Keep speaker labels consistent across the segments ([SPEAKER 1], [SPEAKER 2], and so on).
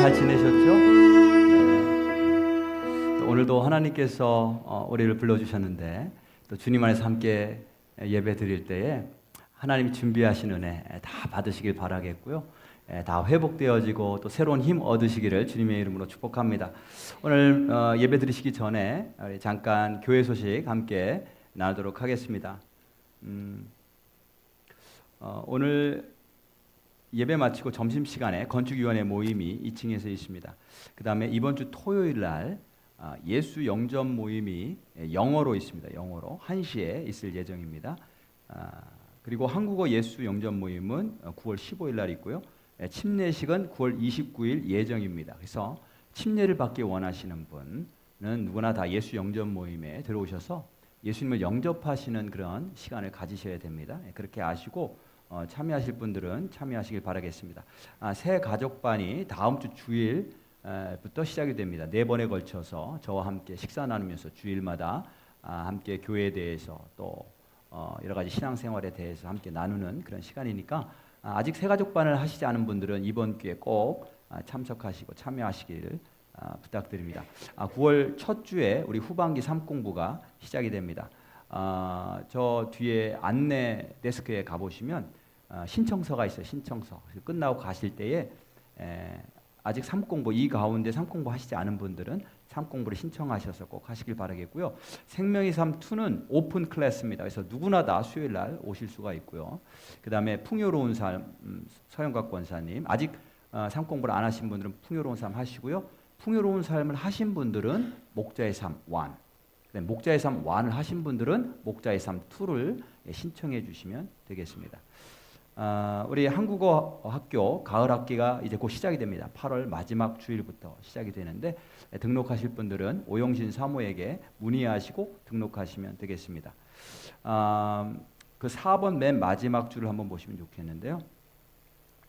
[SPEAKER 1] 잘 지내셨죠? 오늘도 하나님께서 우리를 불러주셨는데 또 주님 안에서 함께 예배 드릴 때에 하나님이 준비하신 은혜 다 받으시길 바라겠고요. 다 회복되어지고 또 새로운 힘 얻으시기를 주님의 이름으로 축복합니다. 오늘 예배 드리시기 전에 잠깐 교회 소식 함께 나누도록 하겠습니다. 오늘 예배 마치고 점심시간에 건축위원회 모임이 2층에서 있습니다. 그 다음에 이번 주 토요일 날 예수 영접 모임이 영어로 있습니다. 영어로 1시에 있을 예정입니다. 그리고 한국어 예수 영접 모임은 9월 15일 날 있고요. 침례식은 9월 29일 예정입니다. 그래서 침례를 받기 원하시는 분은 누구나 다 예수 영접 모임에 들어오셔서 예수님을 영접하시는 그런 시간을 가지셔야 됩니다. 그렇게 아시고 참여하실 분들은 참여하시길 바라겠습니다. 새 가족반이 다음 주 주일부터 시작이 됩니다. 4번에 걸쳐서 저와 함께 식사 나누면서 주일마다 함께 교회에 대해서 또 여러 가지 신앙생활에 대해서 함께 나누는 그런 시간이니까 아직 새 가족반을 하시지 않은 분들은 이번 기회에 꼭 참석하시고 참여하시기를 부탁드립니다. 9월 첫 주에 우리 후반기 3공부가 시작이 됩니다. 저 뒤에 안내 데스크에 가보시면 신청서가 있어요. 신청서. 끝나고 가실 때에 아직 3공부 이 가운데 3공부 하시지 않은 분들은 3공부를 신청하셔서 꼭 하시길 바라겠고요. 생명의 삶 2는 오픈 클래스입니다. 그래서 누구나 다 수요일 날 오실 수가 있고요. 그 다음에 풍요로운 삶 서영각 권사님 아직 3공부를 안 하신 분들은 풍요로운 삶 하시고요. 풍요로운 삶을 하신 분들은 목자의 삶 1 목자의 삶 1을 하신 분들은 목자의 삶 2를 신청해 주시면 되겠습니다. 우리 한국어 학교 가을 학기가 이제 곧 시작이 됩니다. 8월 마지막 주일부터 시작이 되는데 등록하실 분들은 오영신 사모에게 문의하시고 등록하시면 되겠습니다. 그 4번 맨 마지막 줄을 한번 보시면 좋겠는데요.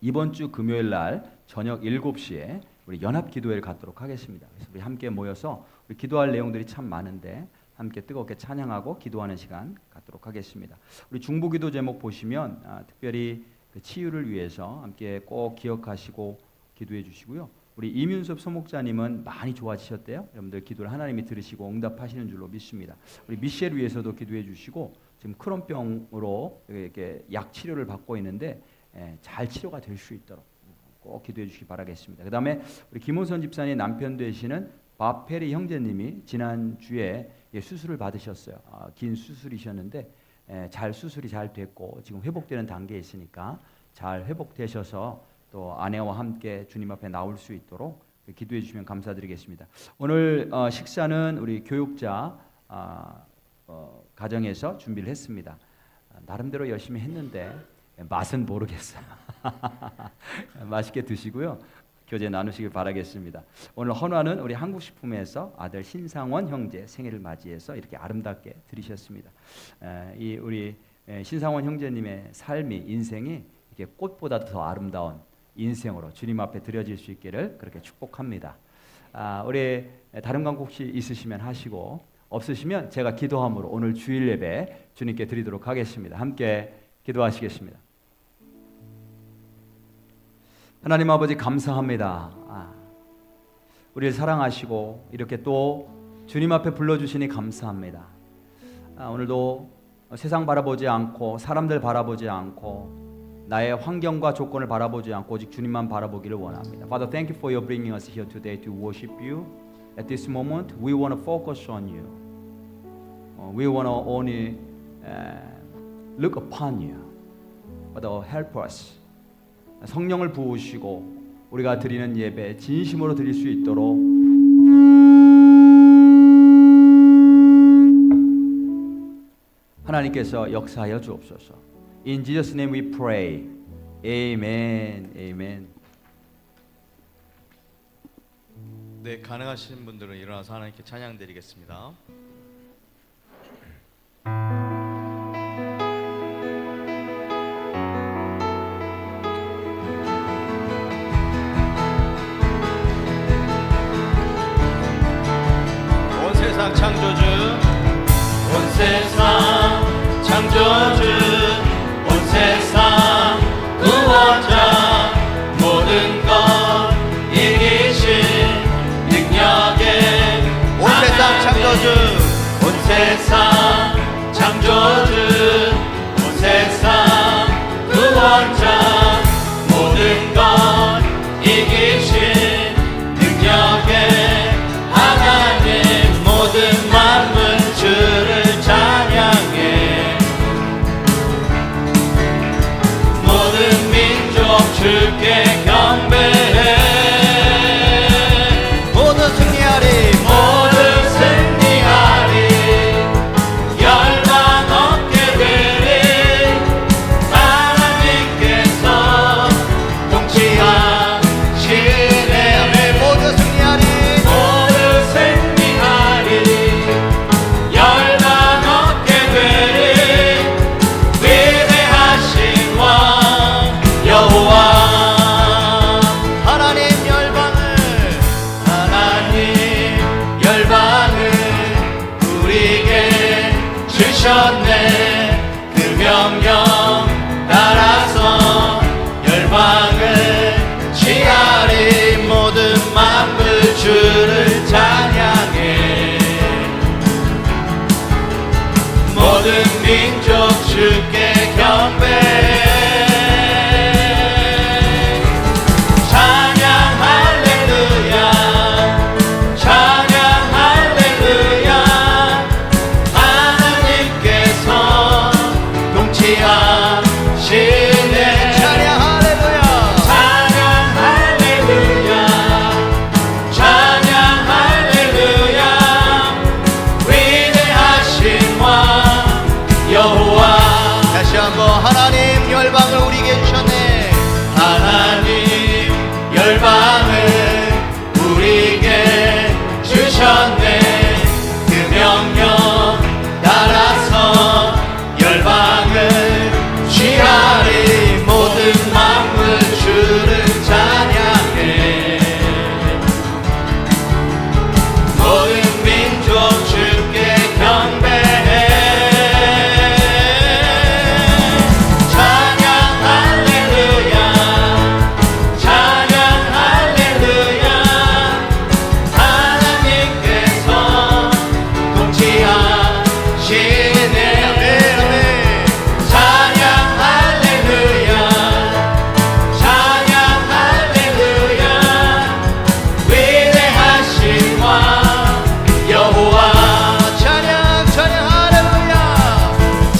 [SPEAKER 1] 이번 주 금요일 날 저녁 7시에 우리 연합 기도회를 갖도록 하겠습니다. 그래서 우리 함께 모여서 우리 기도할 내용들이 참 많은데 함께 뜨겁게 찬양하고 기도하는 시간 갖도록 하겠습니다. 우리 중보기도 제목 보시면 특별히 그 치유를 위해서 함께 꼭 기억하시고 기도해 주시고요. 우리 이민섭 소목자님은 많이 좋아지셨대요. 여러분들 기도를 하나님이 들으시고 응답하시는 줄로 믿습니다. 우리 미셸 위해서도 기도해 주시고 지금 크론병으로 이렇게 약 치료를 받고 있는데 잘 치료가 될 수 있도록 꼭 기도해 주시기 바라겠습니다. 그 다음에 우리 김호선 집사님 남편 되시는 바페리 형제님이 지난주에 수술을 받으셨어요. 긴 수술이셨는데 수술이 잘 됐고 지금 회복되는 단계에 있으니까 잘 회복되셔서 또 아내와 함께 주님 앞에 나올 수 있도록 기도해 주시면 감사드리겠습니다. 오늘 식사는 우리 교육자 가정에서 준비를 했습니다. 나름대로 열심히 했는데 맛은 모르겠어요. 맛있게 드시고요. 교제 나누시길 바라겠습니다. 오늘 헌화는 우리 한국식품에서 아들 신상원 형제 생일을 맞이해서 이렇게 아름답게 드리셨습니다. 이 우리 신상원 형제님의 삶이 인생이 이렇게 꽃보다 더 아름다운 인생으로 주님 앞에 드려질 수 있기를 그렇게 축복합니다. 우리 다른 광고 혹시 있으시면 하시고 없으시면 제가 기도함으로 오늘 주일 예배 주님께 드리도록 하겠습니다. 함께 기도하시겠습니다. 하나님 아버지 감사합니다. 우리를 사랑하시고 이렇게 또 주님 앞에 불러주시니 감사합니다. 오늘도 세상 바라보지 않고 사람들 바라보지 않고 나의 환경과 조건을 바라보지 않고 오직 주님만 바라보기를 원합니다. Father, thank you for your bringing us here today to worship you. At this moment, we want to focus on you. We want to only look upon you. But help us. 성령을 부으시고 우리가 드리는 예배 진심으로 드릴 수 있도록 하나님께서 역사하여 주옵소서. In Jesus' name we pray. Amen. Amen.
[SPEAKER 2] 네, 가능하신 분들은 일어나서 하나님께 찬양 드리겠습니다. 창조주 온 세상 창조주 온 세상 구원자 모든 것 이기신 주셨네. 그 명령 따라서 열방을 취하리. 모든 만물 주를 찬양해. 모든 민족 주께 경배해. 찬양 할렐루야, 찬양 할렐루야. 하나님께서 통치하시네. 찬양 할렐루야, 찬양 할렐루야, 찬양 할렐루야. 위대하신 왕 여호와. 다시 한번 하나님 열방을 우리에게 주셨네. 하나님 열방을 우리에게 주셨네. 그 명령 따라서 열방을 취하리. 모든 만물 주를 찬양해. 모든 민족 주께 경배해. 찬양 할렐루야, 찬양 할렐루야. 하나님께서 통치하시네. 찬양 할렐루야, 찬양 할렐루야. 위대하신 왕 여호와. 찬양 찬양 할렐루야,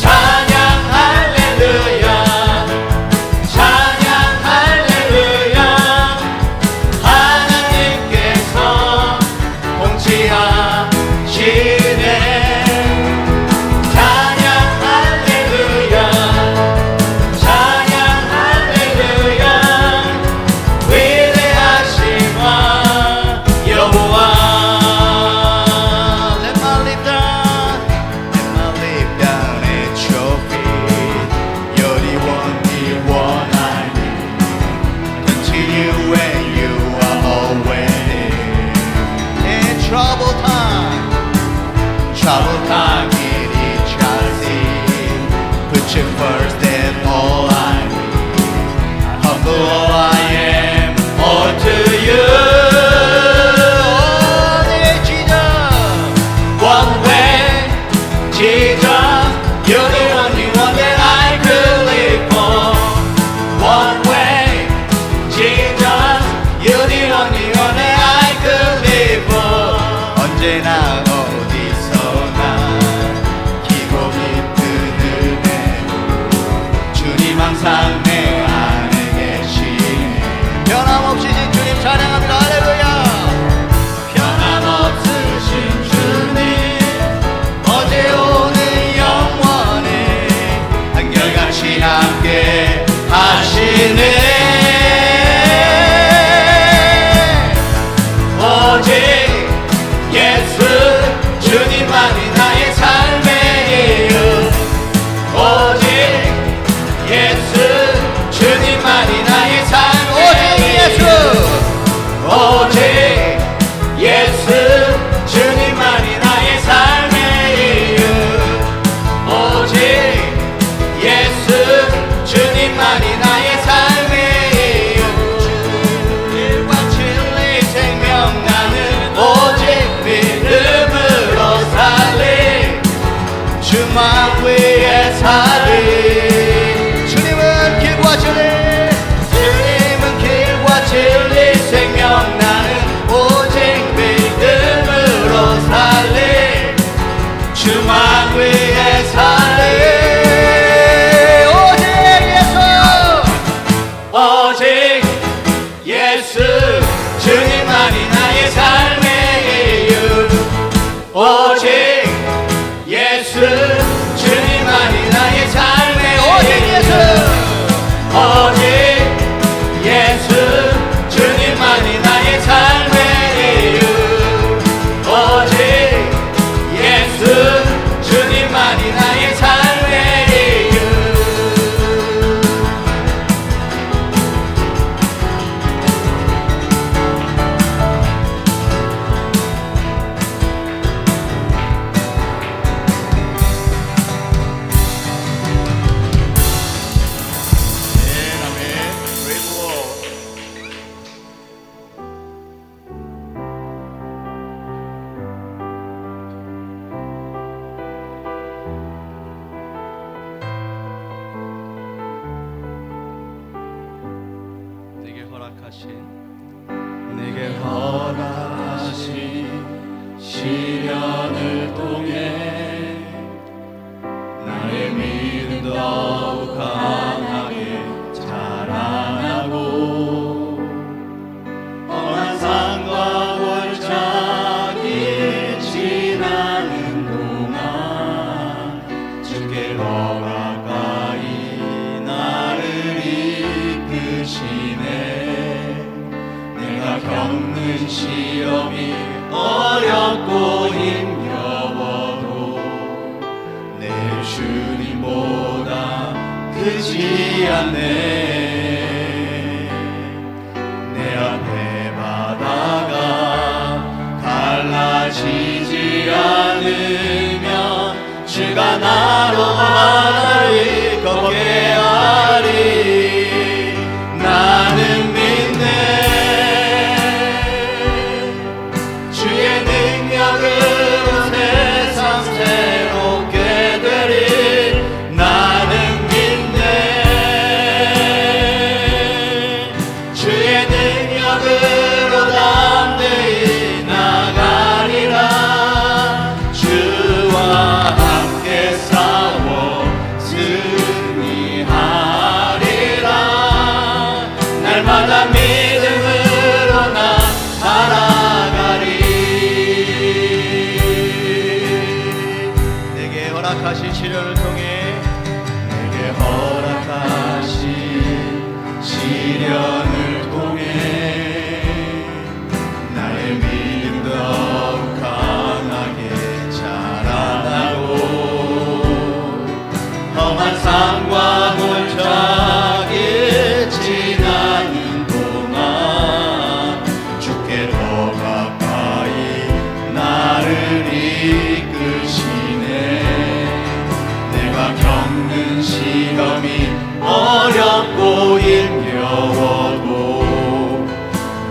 [SPEAKER 2] 찬양 할렐루야, 찬양 할렐루야. 하나님께서 통치하시네. 찬양 할렐루야, 찬양 할렐루야. 위대하신 왕 여호와. Let my live down, let my live down at your feet. You're the one I need. Continue when you are always in trouble time. Trouble time in each I see. Put you first and all I need. Humble all I am, all to you. Only Jesus, one way, Jesus. You're the only one that I could live for. One way, Jesus. You're the only one that I could live for. 언제나 어디서나 기복이 뜨는 애. 주님 항상 내 안에 계시네. 변함없으신 주님 찬양합니다. 할렐루야. 변함없으신 주님, 어제 오늘 영원히 한결같이 함께 하시네. 오직 예수 주님만이 나의 삶의 이유. 오직 예수 주님만이 나의 삶의 이유. 오직 예수 주님만이 나의 삶의 이유. 오직 예수 주님만이 나의 삶의 이유. 주님과 진리 생명 나는 오직 믿음으로 살리. 주만 위에 살리. 주님은 길과 진리, 주님은 길과 진리 생명 나는 오직 믿음으로 살리. 주만 위에 살리. 오직 예수 주님만이 나의 삶의 이유. 오직 예수 주님만이 나의 삶의 오직 예수. 오직 예수 주님만이 나의 삶의 이유. 오직 예수 주님만이 나의 삶의 이유. 내게 허락하신 시련을 통해 나의 믿음 더욱 강하게 자라나고 험한 산과 골짜기 지나는 동안 주께 더 가까이 나를 이끄시네. 내가 겪는 시험이 어렵고 힘겨워도 내 주님보다 크지 않네. 내 앞에 바다가 갈라지지 않으면 주가 나로 바다를 걷게 하리. 나는 믿네. 주의 능력으로 세상 새롭게 되리. 나는 믿네. 주의 능력으로 담대히 나가리라. 주와 함께 싸워 승리하리라. 날마다 믿음으로 나 살아가리. 내게 허락하신 시련을 통해 내게 허락하신 시련을 통해 나의 믿음 더욱 강하게 자라나고 험한 산과 골짜기 지나는 동안 주께 더 가까이 나를 이끄시네. 내가 겪는 시험이 어렵고 힘겨워도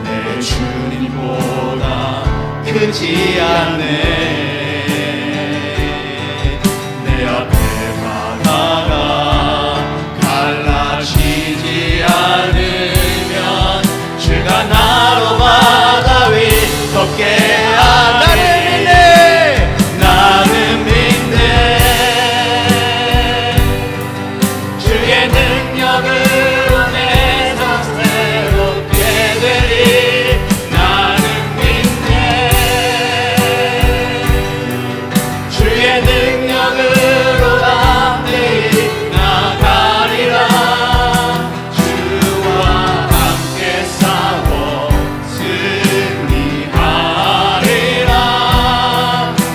[SPEAKER 2] 내 주님보다 크지 않네. 내 앞에 바다가 갈라지지 않으면 주가 나로 바다 위 걷게 하네. 나는 믿네. 주의 능력으로 내 삶 새롭게 되리. 나는 믿네. 주의 능력으로 담대히 나가리라. 주와 함께 싸워 승리하리라.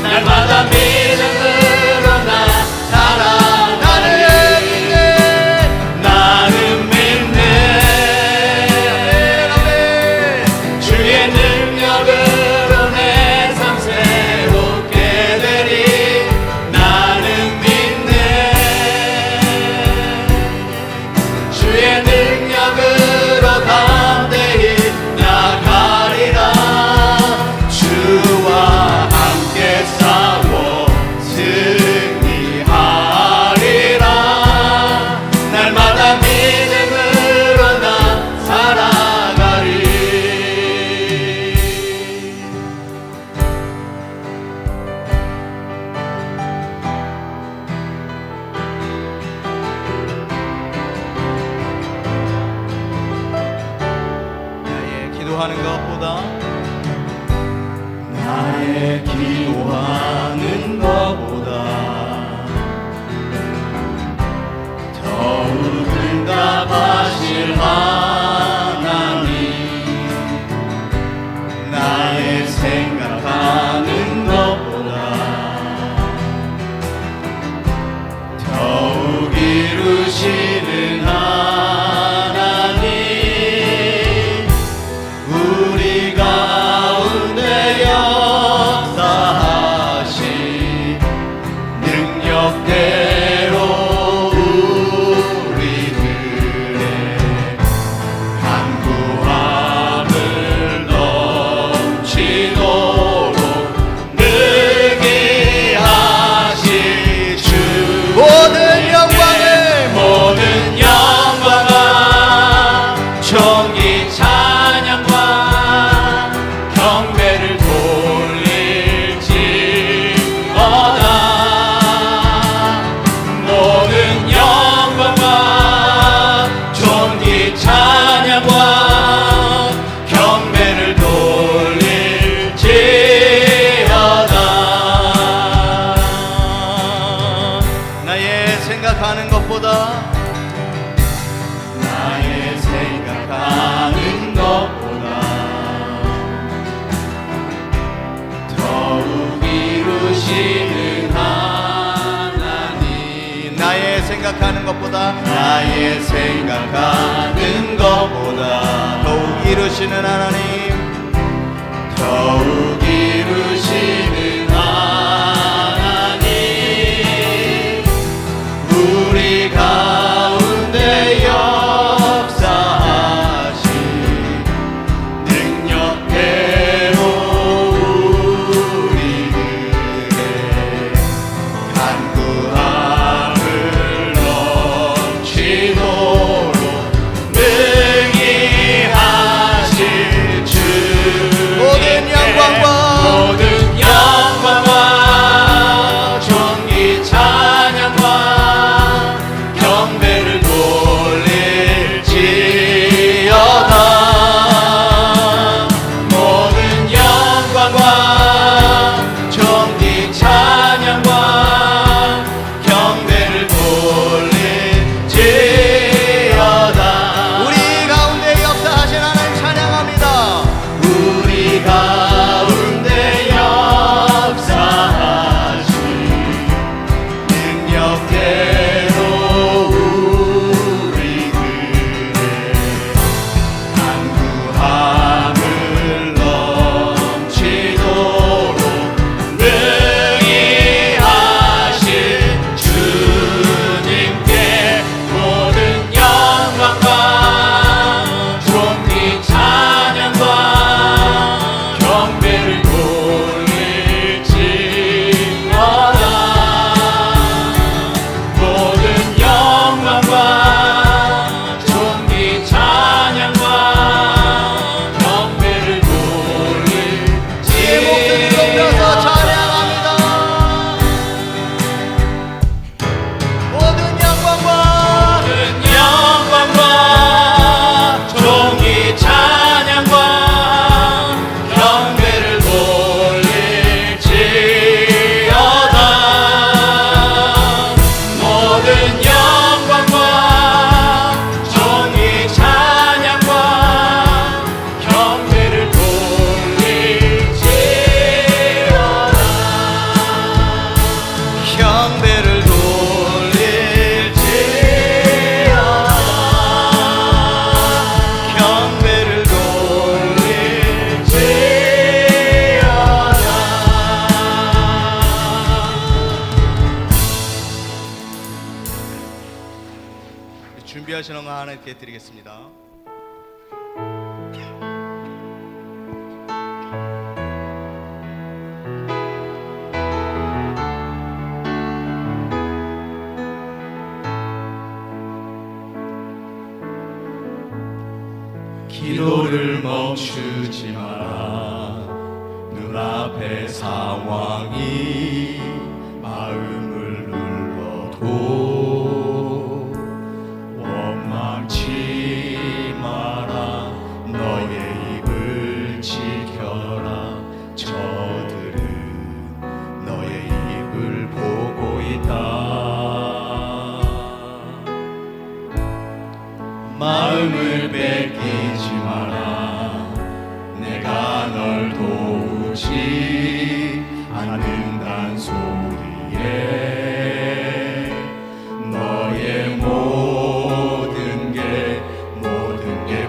[SPEAKER 2] 날마다 믿음으로 나 살아. 나는 믿네. 주의 능력으로 내 삶 새롭게 되리. 나는 믿네. 주의 능력으로 담대히 나가리라. 주와 함께 싸워 승리하리라. 날마다 믿음으로 나 살아가리. 나의 기도하는 것보다 나의 기도하는 것보다 더욱 응답하실 하나님. 나의 생각하는 것보다 더욱 이루시는 하나님. 우리 가운데 역사하신 능력대로 우리들의 생각하는 것보다 나의 생각하는 것보다 더욱 이루시는 하나님 나의 생각하는 것보다 나의 생각하는 것보다 더욱 이루시는 하나님 더욱 이루시는 하나님 우리 가운데 역사하신 능력대로 우리들의 간구함을 넘치도록 능히 하실 주 모든 영광과 존귀 찬양과 경배를 돌릴지어다 모든 영광과 존귀 찬양과 경배를 돌릴지어다 우리 가운데 역사하신 하나님 찬양합니다 우리 가운데 역사하신 능력대로 우리들의 간구함을 넘치도록 능히 하실 주님께 모든 영광과 존귀 찬양과 경배를 돌릴지어다 모든 영광과 존귀 찬양과 경배를 돌릴지어다 목소리 높여서 찬양합니다 모든 영광과 존귀 찬양과 경배를 돌릴지어다 모든 영광과 존귀 찬양과 경배를 돌릴지어다 경배를 돌릴지어다 경배를 돌릴지어다 준비하시는 거 하나님께 드리겠습니다. 기도를 멈추지 마라 눈앞의 상황이 마음을 눌러도 원망치 마라 너의 입을 지켜라 저들은 너의 입을 보고 있다 마음을 뺏기지 마라 내가 널 도우지 않는단 소리에 너의 모든 게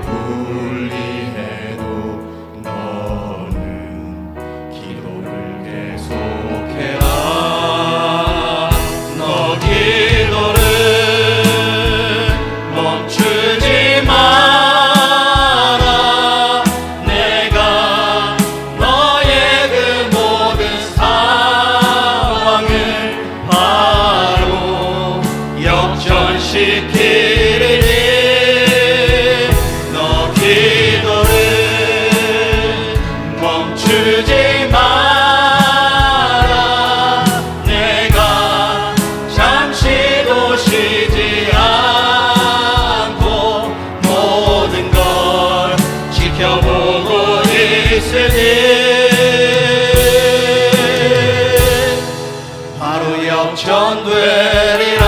[SPEAKER 2] 불리해도 너는 기도를 계속해라 너 기도를 멈추지 마라 내가 너의 그 모든 상황을 바로 역전시키리니 너 기도를 멈추지 마라 내가 잠시도 쉬지 않고 모든 걸 지켜보고 있으니 바로 역전되리라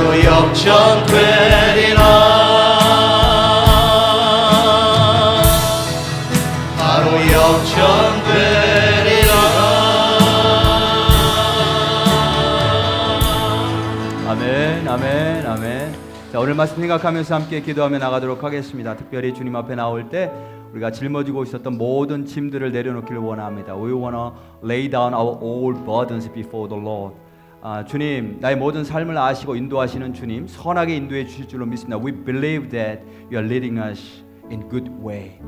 [SPEAKER 2] 바로 역전되리라 바로 역전되리라
[SPEAKER 1] 아멘, 아멘, 아멘. 자, 오늘 말씀 생각하면서 함께 기도하며 나가도록 하겠습니다. 특별히 주님 앞에 나올 때 우리가 짊어지고 있었던 모든 짐들을 내려놓기를 원합니다. We wanna lay down our old burdens before the Lord. 주님, 나의 모든 삶을 아시고 인도하시는 주님, 선하게 인도해 주실 줄로 믿습니다. We believe that you are leading us in good way.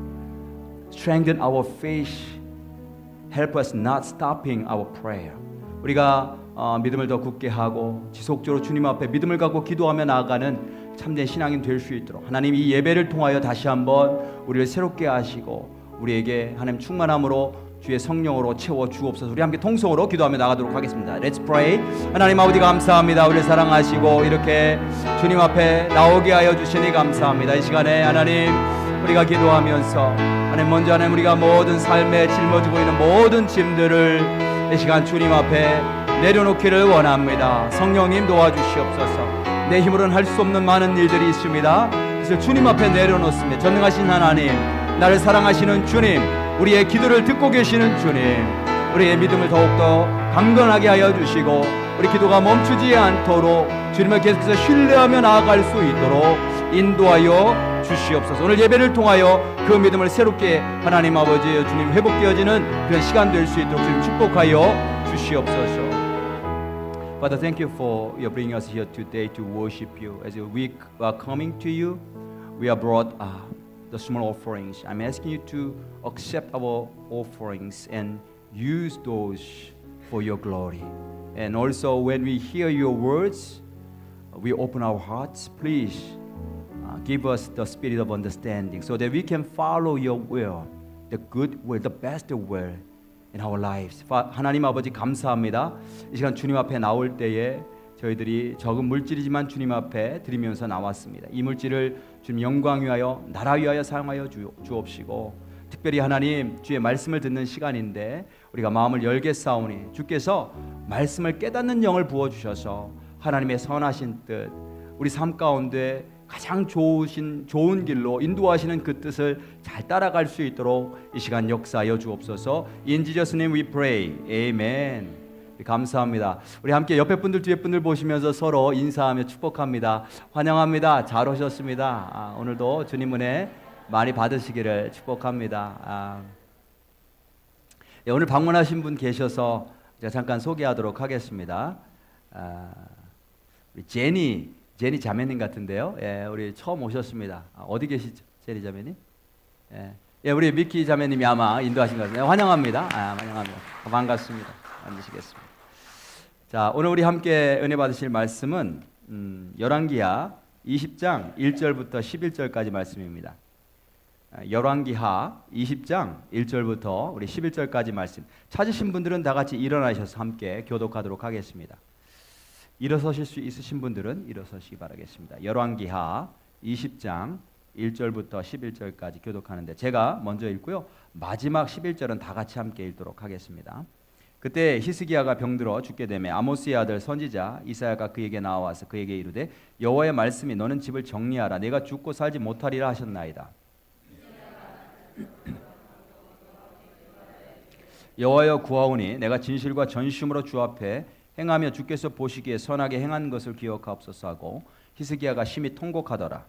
[SPEAKER 1] Strengthen our faith. Help us not stopping our prayer. 우리가 믿음을 더 굳게 하고 지속적으로 주님 앞에 믿음을 갖고 기도하며 나아가는 참된 신앙인 될 수 있도록 하나님 이 예배를 통하여 다시 한번 우리를 새롭게 하시고 우리에게 하나님 충만함으로 주의 성령으로 채워 주옵소서. 우리 함께 통성으로 기도하며 나가도록 하겠습니다. Let's pray. 하나님 아버지 감사합니다. 우리를 사랑하시고 이렇게 주님 앞에 나오게 하여 주시니 감사합니다. 이 시간에 하나님 우리가 기도하면서 하나님 먼저 하나님 우리가 모든 삶에 짊어지고 있는 모든 짐들을 이 시간 주님 앞에 내려놓기를 원합니다. 성령님 도와주시옵소서. 내 힘으로는 할 수 없는 많은 일들이 있습니다. 그래서 주님 앞에 내려놓습니다. 전능하신 하나님, 나를 사랑하시는 주님, 우리의 기도를 듣고 계시는 주님, 우리의 믿음을 더욱더 강건하게 하여 주시고 우리 기도가 멈추지 않도록 주님을 계속해서 신뢰하며 나아갈 수 있도록 인도하여 주시옵소서. 오늘 예배를 통하여 그 믿음을 새롭게 하나님 아버지 주님 회복되어지는 그런 시간 될 수 있도록 주님 축복하여 주시옵소서. Father, thank you for your bringing us here today to worship you. As we are coming to you, we have brought the small offerings. I'm asking you to accept our offerings and use those for your glory. And also when we hear your words, we open our hearts. Please give us the spirit of understanding so that we can follow your will, the good will, the best will in our lives. 하나님 아버지 감사합니다. 이 시간 주님 앞에 나올 때에 저희들이 적은 물질이지만 주님 앞에 드리면서 나왔습니다. 이 물질을 주님 영광 위하여 나라 위하여 사용하여 주옵시고 특별히 하나님 주의 말씀을 듣는 시간인데 우리가 마음을 열게 싸우니 주께서 말씀을 깨닫는 영을 부어주셔서 하나님의 선하신 뜻 우리 삶 가운데 가장 좋은 길로 인도하시는 그 뜻을 잘 따라갈 수 있도록 이 시간 역사하여 주옵소서. In Jesus' name we pray. Amen. 감사합니다. 우리 함께 옆에 분들 뒤에 분들 보시면서 서로 인사하며 축복합니다. 환영합니다. 잘 오셨습니다. 오늘도 주님 은혜 많이 받으시기를 축복합니다. 오늘 방문하신 분 계셔서 제가 잠깐 소개하도록 하겠습니다. 우리 제니 자매님 같은데요. 예, 우리 처음 오셨습니다. 어디 계시죠, 제니 자매님? 예, 우리 미키 자매님이 아마 인도하신 것 같은데 환영합니다. 환영합니다. 반갑습니다. 앉으시겠습니다. 자, 오늘 우리 함께 은혜 받으실 말씀은 열왕기하 20장 1절부터 11절까지 말씀입니다. 열왕기하 20장 1절부터 우리 11절까지 말씀. 찾으신 분들은 다 같이 일어나셔서 함께 교독하도록 하겠습니다. 일어서실 수 있으신 분들은 일어서시기 바라겠습니다. 열왕기하 20장 1절부터 11절까지 교독하는데 제가 먼저 읽고요. 마지막 11절은 다 같이 함께 읽도록 하겠습니다. 그때 히스기야가 병들어 죽게 되매 아모스의 아들 선지자 이사야가 그에게 나와서 그에게 이르되 여호와의 말씀이 너는 집을 정리하라 내가 죽고 살지 못하리라 하셨나이다. 여호와여 구하오니 내가 진실과 전심으로 주 앞에 행하며 주께서 보시기에 선하게 행한 것을 기억하옵소서 하고 히스기야가 심히 통곡하더라.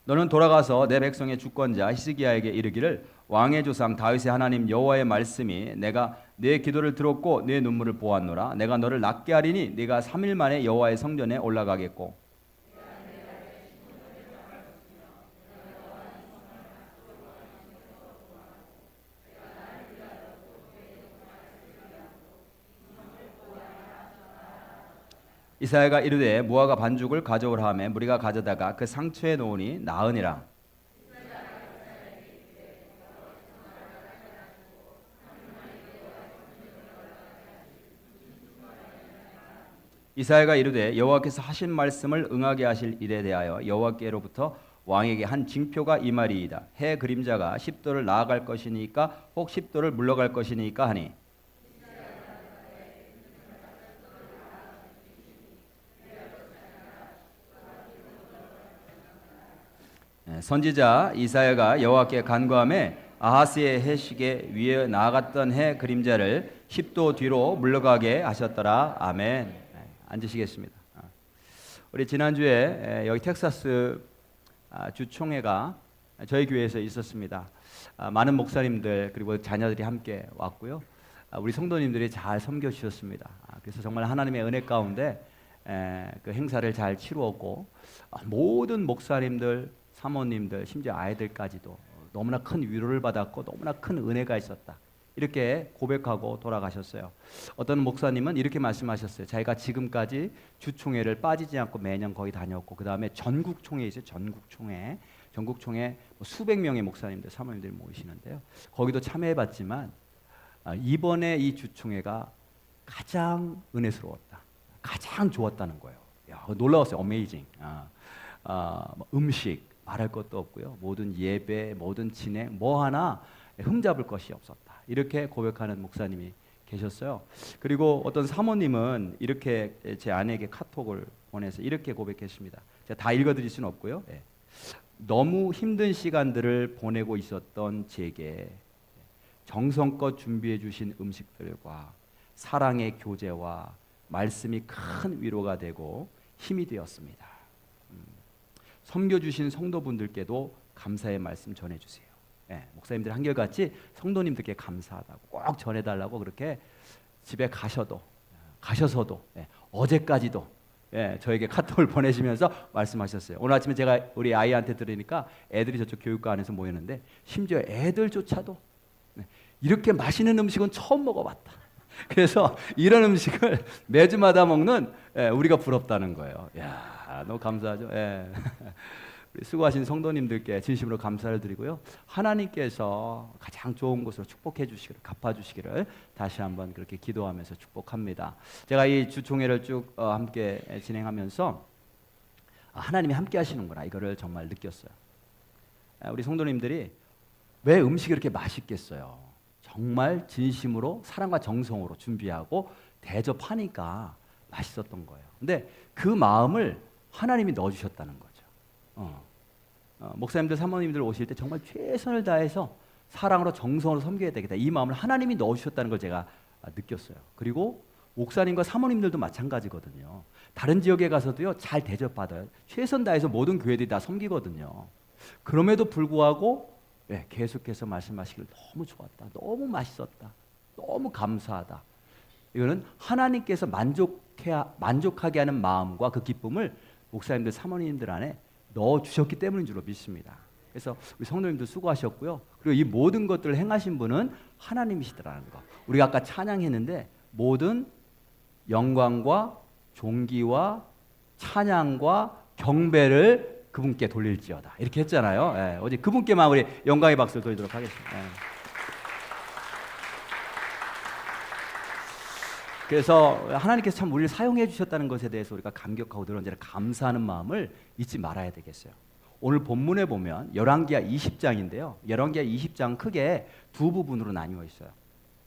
[SPEAKER 1] 너는 돌아가서 내 백성의 주권자 히스기야에게 이르기를 왕의 조상 다윗의 하나님 여호와의 말씀이 내가 내 기도를 들었고 내 눈물을 보았노라. 내가 너를 낫게 하리니 네가 3일 만에 여호와의 성전에 올라가겠고 이사야가 이르되 무화과 반죽을 가져오라 하매 무리가 가져다가 그 상처에 놓으니 나으니라. 이사야가 이르되 여호와께서 하신 말씀을 응하게 하실 일에 대하여 여호와께로부터 왕에게 한 징표가 이 말이이다. 해 그림자가 10도를 나아갈 것이니까 혹 10도를 물러갈 것이니까 하니 선지자 이사야가 여호와께 간구하며 아하스의 해식에 위에 나아갔던 해 그림자를 10도 뒤로 물러가게 하셨더라. 아멘. 앉으시겠습니다. 우리 지난주에 여기 텍사스 주총회가 저희 교회에서 있었습니다. 많은 목사님들 그리고 자녀들이 함께 왔고요. 우리 성도님들이 잘 섬겨주셨습니다. 그래서 정말 하나님의 은혜 가운데 그 행사를 잘 치루었고 모든 목사님들, 사모님들, 심지어 아이들까지도 너무나 큰 위로를 받았고 너무나 큰 은혜가 있었다. 이렇게 고백하고 돌아가셨어요. 어떤 목사님은 이렇게 말씀하셨어요. 자기가 지금까지 주총회를 빠지지 않고 매년 거기 다녔고 그 다음에 전국총회 있어요. 전국총회 뭐 수백 명의 목사님들, 사모님들이 모이시는데요. 거기도 참여해봤지만 이번에 이 주총회가 가장 은혜스러웠다. 가장 좋았다는 거예요. 야, 놀라웠어요. 어메이징. 음식 말할 것도 없고요. 모든 예배, 모든 진행 뭐 하나 흠잡을 것이 없었다. 이렇게 고백하는 목사님이 계셨어요. 그리고 어떤 사모님은 이렇게 제 아내에게 카톡을 보내서 이렇게 고백했습니다. 제가 다 읽어드릴 수는 없고요. 너무 힘든 시간들을 보내고 있었던 제게 정성껏 준비해 주신 음식들과 사랑의 교제와 말씀이 큰 위로가 되고 힘이 되었습니다. 섬겨주신 성도분들께도 감사의 말씀 전해주세요. 목사님들 한결같이 성도님들께 감사하다고 꼭 전해달라고 그렇게 집에 가셔서도 어제까지도 저에게 카톡을 보내시면서 말씀하셨어요. 오늘 아침에 제가 우리 아이한테 들으니까 애들이 저쪽 교육과 안에서 모였는데 심지어 애들조차도 이렇게 맛있는 음식은 처음 먹어봤다. 그래서 이런 음식을 매주마다 먹는 우리가 부럽다는 거예요. 야, 너무 감사하죠. 우리 수고하신 성도님들께 진심으로 감사를 드리고요. 하나님께서 가장 좋은 곳으로 축복해 주시기를, 갚아 주시기를 다시 한번 그렇게 기도하면서 축복합니다. 제가 이 주총회를 쭉 함께 진행하면서 하나님이 함께 하시는구나 이거를 정말 느꼈어요. 우리 성도님들이 왜 음식이 이렇게 맛있겠어요? 정말 진심으로 사랑과 정성으로 준비하고 대접하니까 맛있었던 거예요. 근데 그 마음을 하나님이 넣어주셨다는 거죠. 목사님들, 사모님들 오실 때 정말 최선을 다해서 사랑으로 정성으로 섬겨야 되겠다. 이 마음을 하나님이 넣어주셨다는 걸 제가 느꼈어요. 그리고 목사님과 사모님들도 마찬가지거든요. 다른 지역에 가서도요 잘 대접받아요. 최선 다해서 모든 교회들이 다 섬기거든요. 그럼에도 불구하고 계속해서 말씀하시길 너무 좋았다, 너무 맛있었다, 너무 감사하다. 이거는 하나님께서 만족하게 하는 마음과 그 기쁨을 목사님들, 사모님들 안에 넣어주셨기 때문인 줄로 믿습니다. 그래서 우리 성도님들 수고하셨고요. 그리고 이 모든 것들을 행하신 분은 하나님이시더라는 거. 우리가 아까 찬양했는데 모든 영광과 존귀와 찬양과 경배를 그분께 돌릴지어다 이렇게 했잖아요. 어제 그분께만 우리 영광의 박수를 돌리도록 하겠습니다. 그래서 하나님께서 참 우리를 사용해 주셨다는 것에 대해서 우리가 감격하고 늘 언제나 감사하는 마음을 잊지 말아야 되겠어요. 오늘 본문에 보면 열왕기하 20장인데요. 열왕기하 20장 크게 두 부분으로 나뉘어 있어요.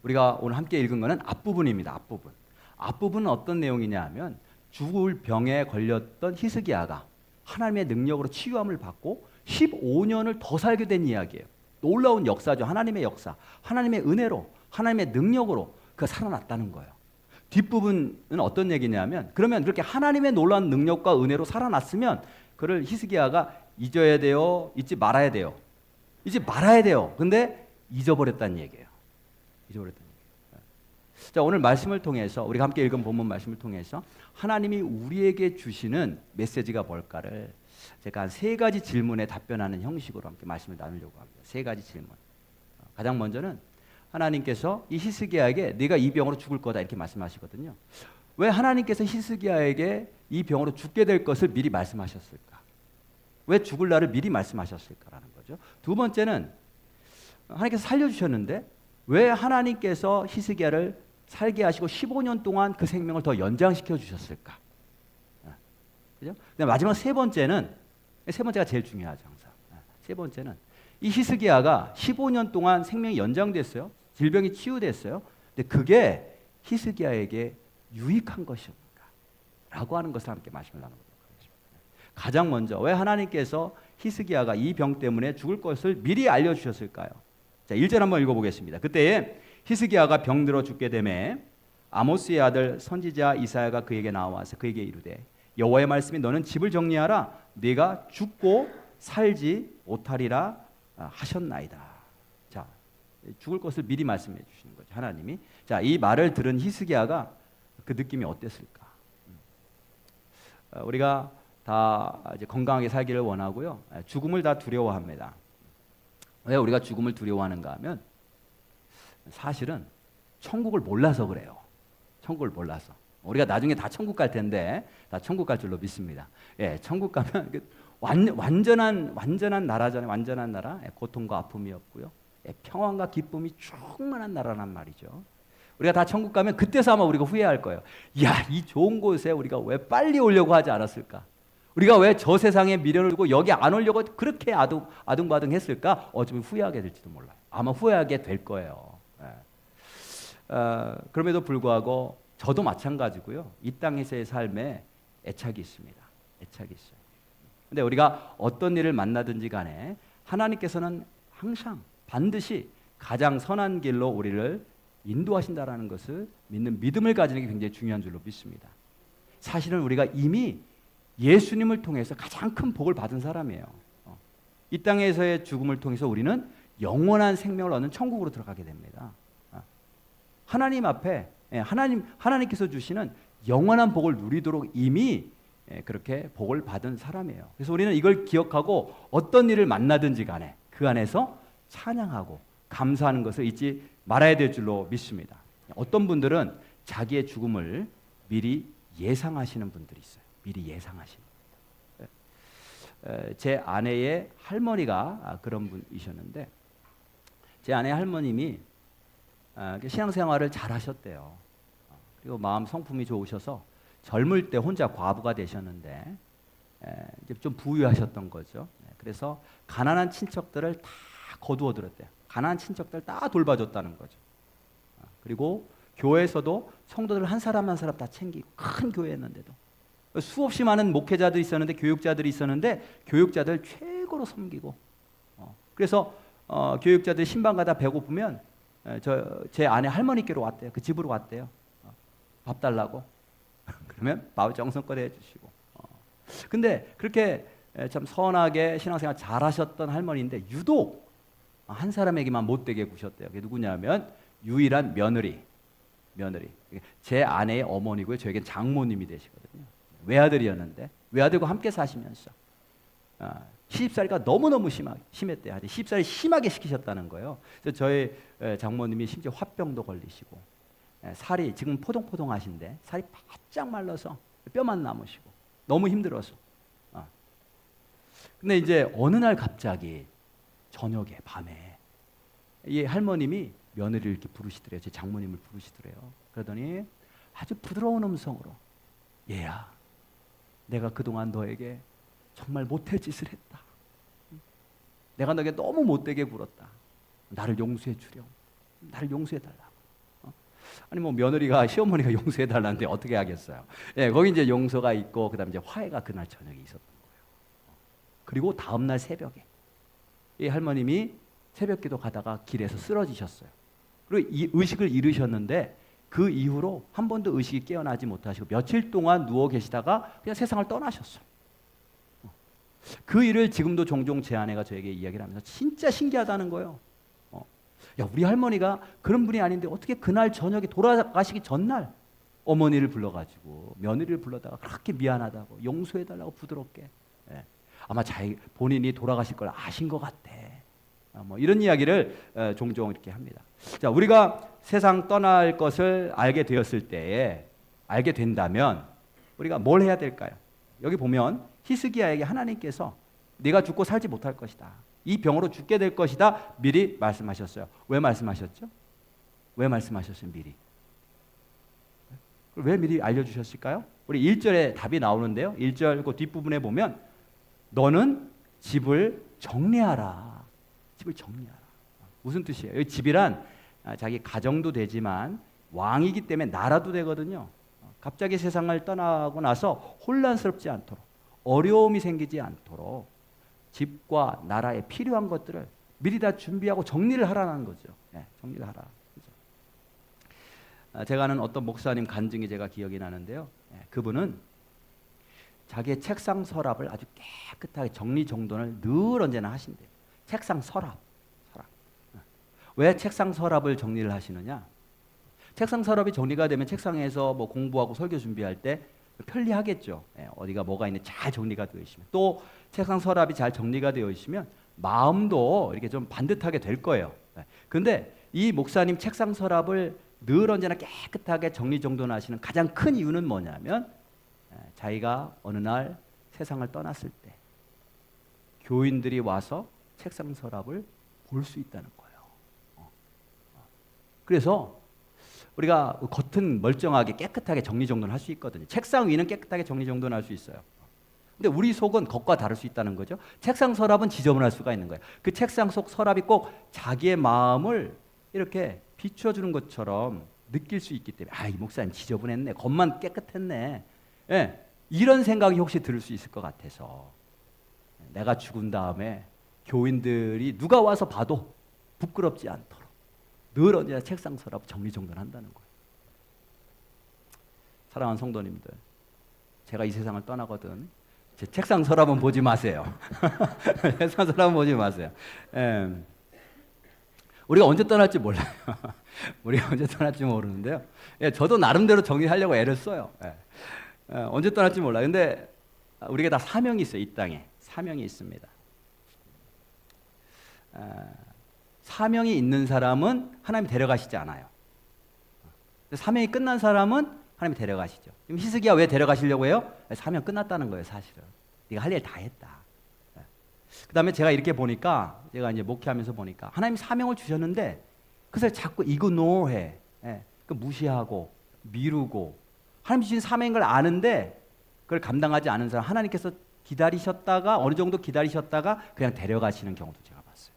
[SPEAKER 1] 우리가 오늘 함께 읽은 것은 앞부분입니다. 앞부분. 앞부분은 어떤 내용이냐 하면 죽을 병에 걸렸던 히스기야가 하나님의 능력으로 치유함을 받고 15년을 더 살게 된 이야기예요. 놀라운 역사죠. 하나님의 역사, 하나님의 은혜로, 하나님의 능력으로 그가 살아났다는 거예요. 뒷부분은 어떤 얘기냐면 그러면 그렇게 하나님의 놀라운 능력과 은혜로 살아났으면 그를 히스기야가 잊어야 돼요? 잊지 말아야 돼요? 잊지 말아야 돼요. 근데 잊어버렸다는 얘기예요. 잊어버렸다는 얘기예요. 자, 오늘 말씀을 통해서 우리가 함께 읽은 본문 말씀을 통해서 하나님이 우리에게 주시는 메시지가 뭘까를 제가 한 세 가지 질문에 답변하는 형식으로 함께 말씀을 나누려고 합니다. 세 가지 질문. 가장 먼저는 하나님께서 이 히스기야에게 네가 이 병으로 죽을 거다 이렇게 말씀하시거든요. 왜 하나님께서 히스기야에게 이 병으로 죽게 될 것을 미리 말씀하셨을까? 왜 죽을 날을 미리 말씀하셨을까라는 거죠. 두 번째는 하나님께서 살려주셨는데 왜 하나님께서 히스기야를 살게 하시고 15년 동안 그 생명을 더 연장시켜 주셨을까? 그죠? 마지막 세 번째가 제일 중요하죠 항상. 세 번째는 이 히스기야가 15년 동안 생명이 연장됐어요. 질병이 치유됐어요. 근데 그게 히스기야에게 유익한 것이었는가? 라고 하는 것을 함께 말씀을 나눠보도록 하겠습니다. 가장 먼저 왜 하나님께서 히스기야가 이 병 때문에 죽을 것을 미리 알려주셨을까요? 자, 1절 한번 읽어보겠습니다. 그때에 히스기야가 병들어 죽게 되매 아모스의 아들 선지자 이사야가 그에게 나와서 그에게 이르되 여호와의 말씀이 너는 집을 정리하라 네가 죽고 살지 못하리라 하셨나이다. 자, 죽을 것을 미리 말씀해 주시는 거죠, 하나님이. 자, 이 말을 들은 히스기야가 그 느낌이 어땠을까? 우리가 다 이제 건강하게 살기를 원하고요. 죽음을 다 두려워합니다. 왜 우리가 죽음을 두려워하는가 하면 사실은 천국을 몰라서 그래요. 천국을 몰라서. 우리가 나중에 다 천국 갈 텐데 다 천국 갈 줄로 믿습니다. 예, 천국 가면 완전한 나라잖아요. 완전한 나라. 고통과 아픔이 없고요. 평안과 기쁨이 충만한 나라란 말이죠. 우리가 다 천국 가면 그때서 아마 우리가 후회할 거예요. 야, 이 좋은 곳에 우리가 왜 빨리 오려고 하지 않았을까? 우리가 왜 저 세상에 미련을 두고 여기 안 오려고 그렇게 아둥바둥 했을까? 어쩌면 후회하게 될지도 몰라요. 아마 후회하게 될 거예요. 그럼에도 불구하고 저도 마찬가지고요. 이 땅에서의 삶에 애착이 있습니다. 애착이 있어요. 근데 우리가 어떤 일을 만나든지 간에 하나님께서는 항상 반드시 가장 선한 길로 우리를 인도하신다라는 것을 믿는 믿음을 가지는 게 굉장히 중요한 줄로 믿습니다. 사실은 우리가 이미 예수님을 통해서 가장 큰 복을 받은 사람이에요. 이 땅에서의 죽음을 통해서 우리는 영원한 생명을 얻는 천국으로 들어가게 됩니다. 하나님 앞에 하나님께서 주시는 영원한 복을 누리도록 이미 그렇게 복을 받은 사람이에요. 그래서 우리는 이걸 기억하고 어떤 일을 만나든지 간에 그 안에서 찬양하고 감사하는 것을 잊지 말아야 될 줄로 믿습니다. 어떤 분들은 자기의 죽음을 미리 예상하시는 분들이 있어요. 미리 예상하시는 분들. 제 아내의 할머니가 그런 분이셨는데 제 아내 할머님이 신앙생활을 잘 하셨대요. 그리고 마음 성품이 좋으셔서 젊을 때 혼자 과부가 되셨는데 이제 좀 부유하셨던 거죠. 그래서 가난한 친척들을 다 거두어들었대요. 가난한 친척들 다 돌봐줬다는 거죠. 그리고 교회에서도 성도들 한 사람 한 사람 다 챙기고 큰 교회였는데도 수없이 많은 목회자들이 있었는데 교육자들이 있었는데 교육자들 최고로 섬기고 그래서 교육자들이 신방 가다 배고프면 제 아내 할머니께로 왔대요. 그 집으로 왔대요. 밥 달라고. 그러면 밥을 정성껏 해주시고. 근데 그렇게 참 선하게 신앙생활 잘하셨던 할머니인데 유독 한 사람에게만 못되게 구셨대요. 그게 누구냐면 유일한 며느리. 제 아내의 어머니고요. 저에겐 장모님이 되시거든요. 외아들이었는데 외아들과 함께 사시면서 시집살이가 너무너무 심했대요. 시집살이 심하게 시키셨다는 거예요. 그래서 저희 장모님이 심지어 화병도 걸리시고 살이 지금 포동포동하신데 살이 바짝 말라서 뼈만 남으시고 너무 힘들어서. 근데 이제 어느 날 갑자기 저녁에 밤에 이 할머님이 며느리를 이렇게 부르시더래요. 제 장모님을 부르시더래요. 그러더니 아주 부드러운 음성으로 얘야, 내가 그동안 너에게 정말 못할 짓을 했다. 내가 너에게 너무 못되게 굴었다. 나를 용서해 주렴. 나를 용서해 달라고. 아니 뭐 며느리가 시어머니가 용서해 달라는데 어떻게 하겠어요? 예, 거기 이제 용서가 있고 그다음 이제 화해가 그날 저녁에 있었던 거예요. 그리고 다음 날 새벽에 이 할머님이 새벽기도 가다가 길에서 쓰러지셨어요. 그리고 이 의식을 잃으셨는데 그 이후로 한 번도 의식이 깨어나지 못하시고 며칠 동안 누워 계시다가 그냥 세상을 떠나셨어요. 그 일을 지금도 종종 제 아내가 저에게 이야기를 하면서 진짜 신기하다는 거예요. 야, 우리 할머니가 그런 분이 아닌데 어떻게 그날 저녁에 돌아가시기 전날 어머니를 불러가지고 며느리를 불러다가 그렇게 미안하다고 용서해달라고 부드럽게. 아마 본인이 돌아가실 걸 아신 것 같아. 뭐 이런 이야기를 종종 이렇게 합니다. 자, 우리가 세상 떠날 것을 알게 되었을 때에 알게 된다면 우리가 뭘 해야 될까요? 여기 보면 히스기야에게 하나님께서 네가 죽고 살지 못할 것이다. 이 병으로 죽게 될 것이다. 미리 말씀하셨어요. 왜 말씀하셨죠? 왜 말씀하셨어요? 미리. 왜 미리 알려주셨을까요? 우리 1절에 답이 나오는데요. 1절 그 뒷부분에 보면 너는 집을 정리하라. 집을 정리하라. 무슨 뜻이에요? 여기 집이란 자기 가정도 되지만 왕이기 때문에 나라도 되거든요. 갑자기 세상을 떠나고 나서 혼란스럽지 않도록 어려움이 생기지 않도록 집과 나라에 필요한 것들을 미리 다 준비하고 정리를 하라는 거죠. 정리를 하라. 그죠? 제가 아는 어떤 목사님 간증이 제가 기억이 나는데요. 그분은 자기의 책상 서랍을 아주 깨끗하게 정리정돈을 늘 언제나 하신대요. 책상 서랍. 왜 책상 서랍을 정리를 하시느냐? 책상 서랍이 정리가 되면 책상에서 뭐 공부하고 설교 준비할 때 편리하겠죠. 어디가 뭐가 있는지 잘 정리가 되어 있으면, 또 책상 서랍이 잘 정리가 되어 있으면 마음도 이렇게 좀 반듯하게 될 거예요. 근데 이 목사님 책상 서랍을 늘 언제나 깨끗하게 정리정돈하시는 가장 큰 이유는 뭐냐면, 자기가 어느 날 세상을 떠났을 때 교인들이 와서 책상 서랍을 볼 수 있다는 거예요. 그래서 우리가 겉은 멀쩡하게 깨끗하게 정리정돈할 수 있거든요. 책상 위는 깨끗하게 정리정돈할 수 있어요. 근데 우리 속은 겉과 다를 수 있다는 거죠. 책상 서랍은 지저분할 수가 있는 거예요. 그 책상 속 서랍이 꼭 자기의 마음을 이렇게 비춰주는 것처럼 느낄 수 있기 때문에, 이 목사님 지저분했네, 겉만 깨끗했네, 이런 생각이 혹시 들을 수 있을 것 같아서, 내가 죽은 다음에 교인들이 누가 와서 봐도 부끄럽지 않도록 늘 언제나 책상 서랍 정리정돈한다는 거예요. 사랑하는 성도님들, 제가 이 세상을 떠나거든 제 책상 서랍은 보지 마세요. 책상 서랍은 보지 마세요. 우리가 언제 떠날지 몰라요. 우리가 언제 떠날지 모르는데요. 저도 나름대로 정리하려고 애를 써요. 언제 떠날지 몰라요. 근데 우리가 다 사명이 있어요. 이 땅에 사명이 있습니다. 사명이 있는 사람은 하나님이 데려가시지 않아요. 사명이 끝난 사람은 하나님이 데려가시죠. 지금 히스기야 왜 데려가시려고 해요? 사명 끝났다는 거예요, 사실은. 네가 할 일 다 했다. 그 다음에 제가 이렇게 보니까, 제가 이제 목회하면서 보니까 하나님이 사명을 주셨는데 그것을 자꾸 이그노어해. 그 무시하고 미루고, 하나님 주신 사명인 걸 아는데 그걸 감당하지 않은 사람, 하나님께서 기다리셨다가 어느 정도 기다리셨다가 그냥 데려가시는 경우도 제가 봤어요.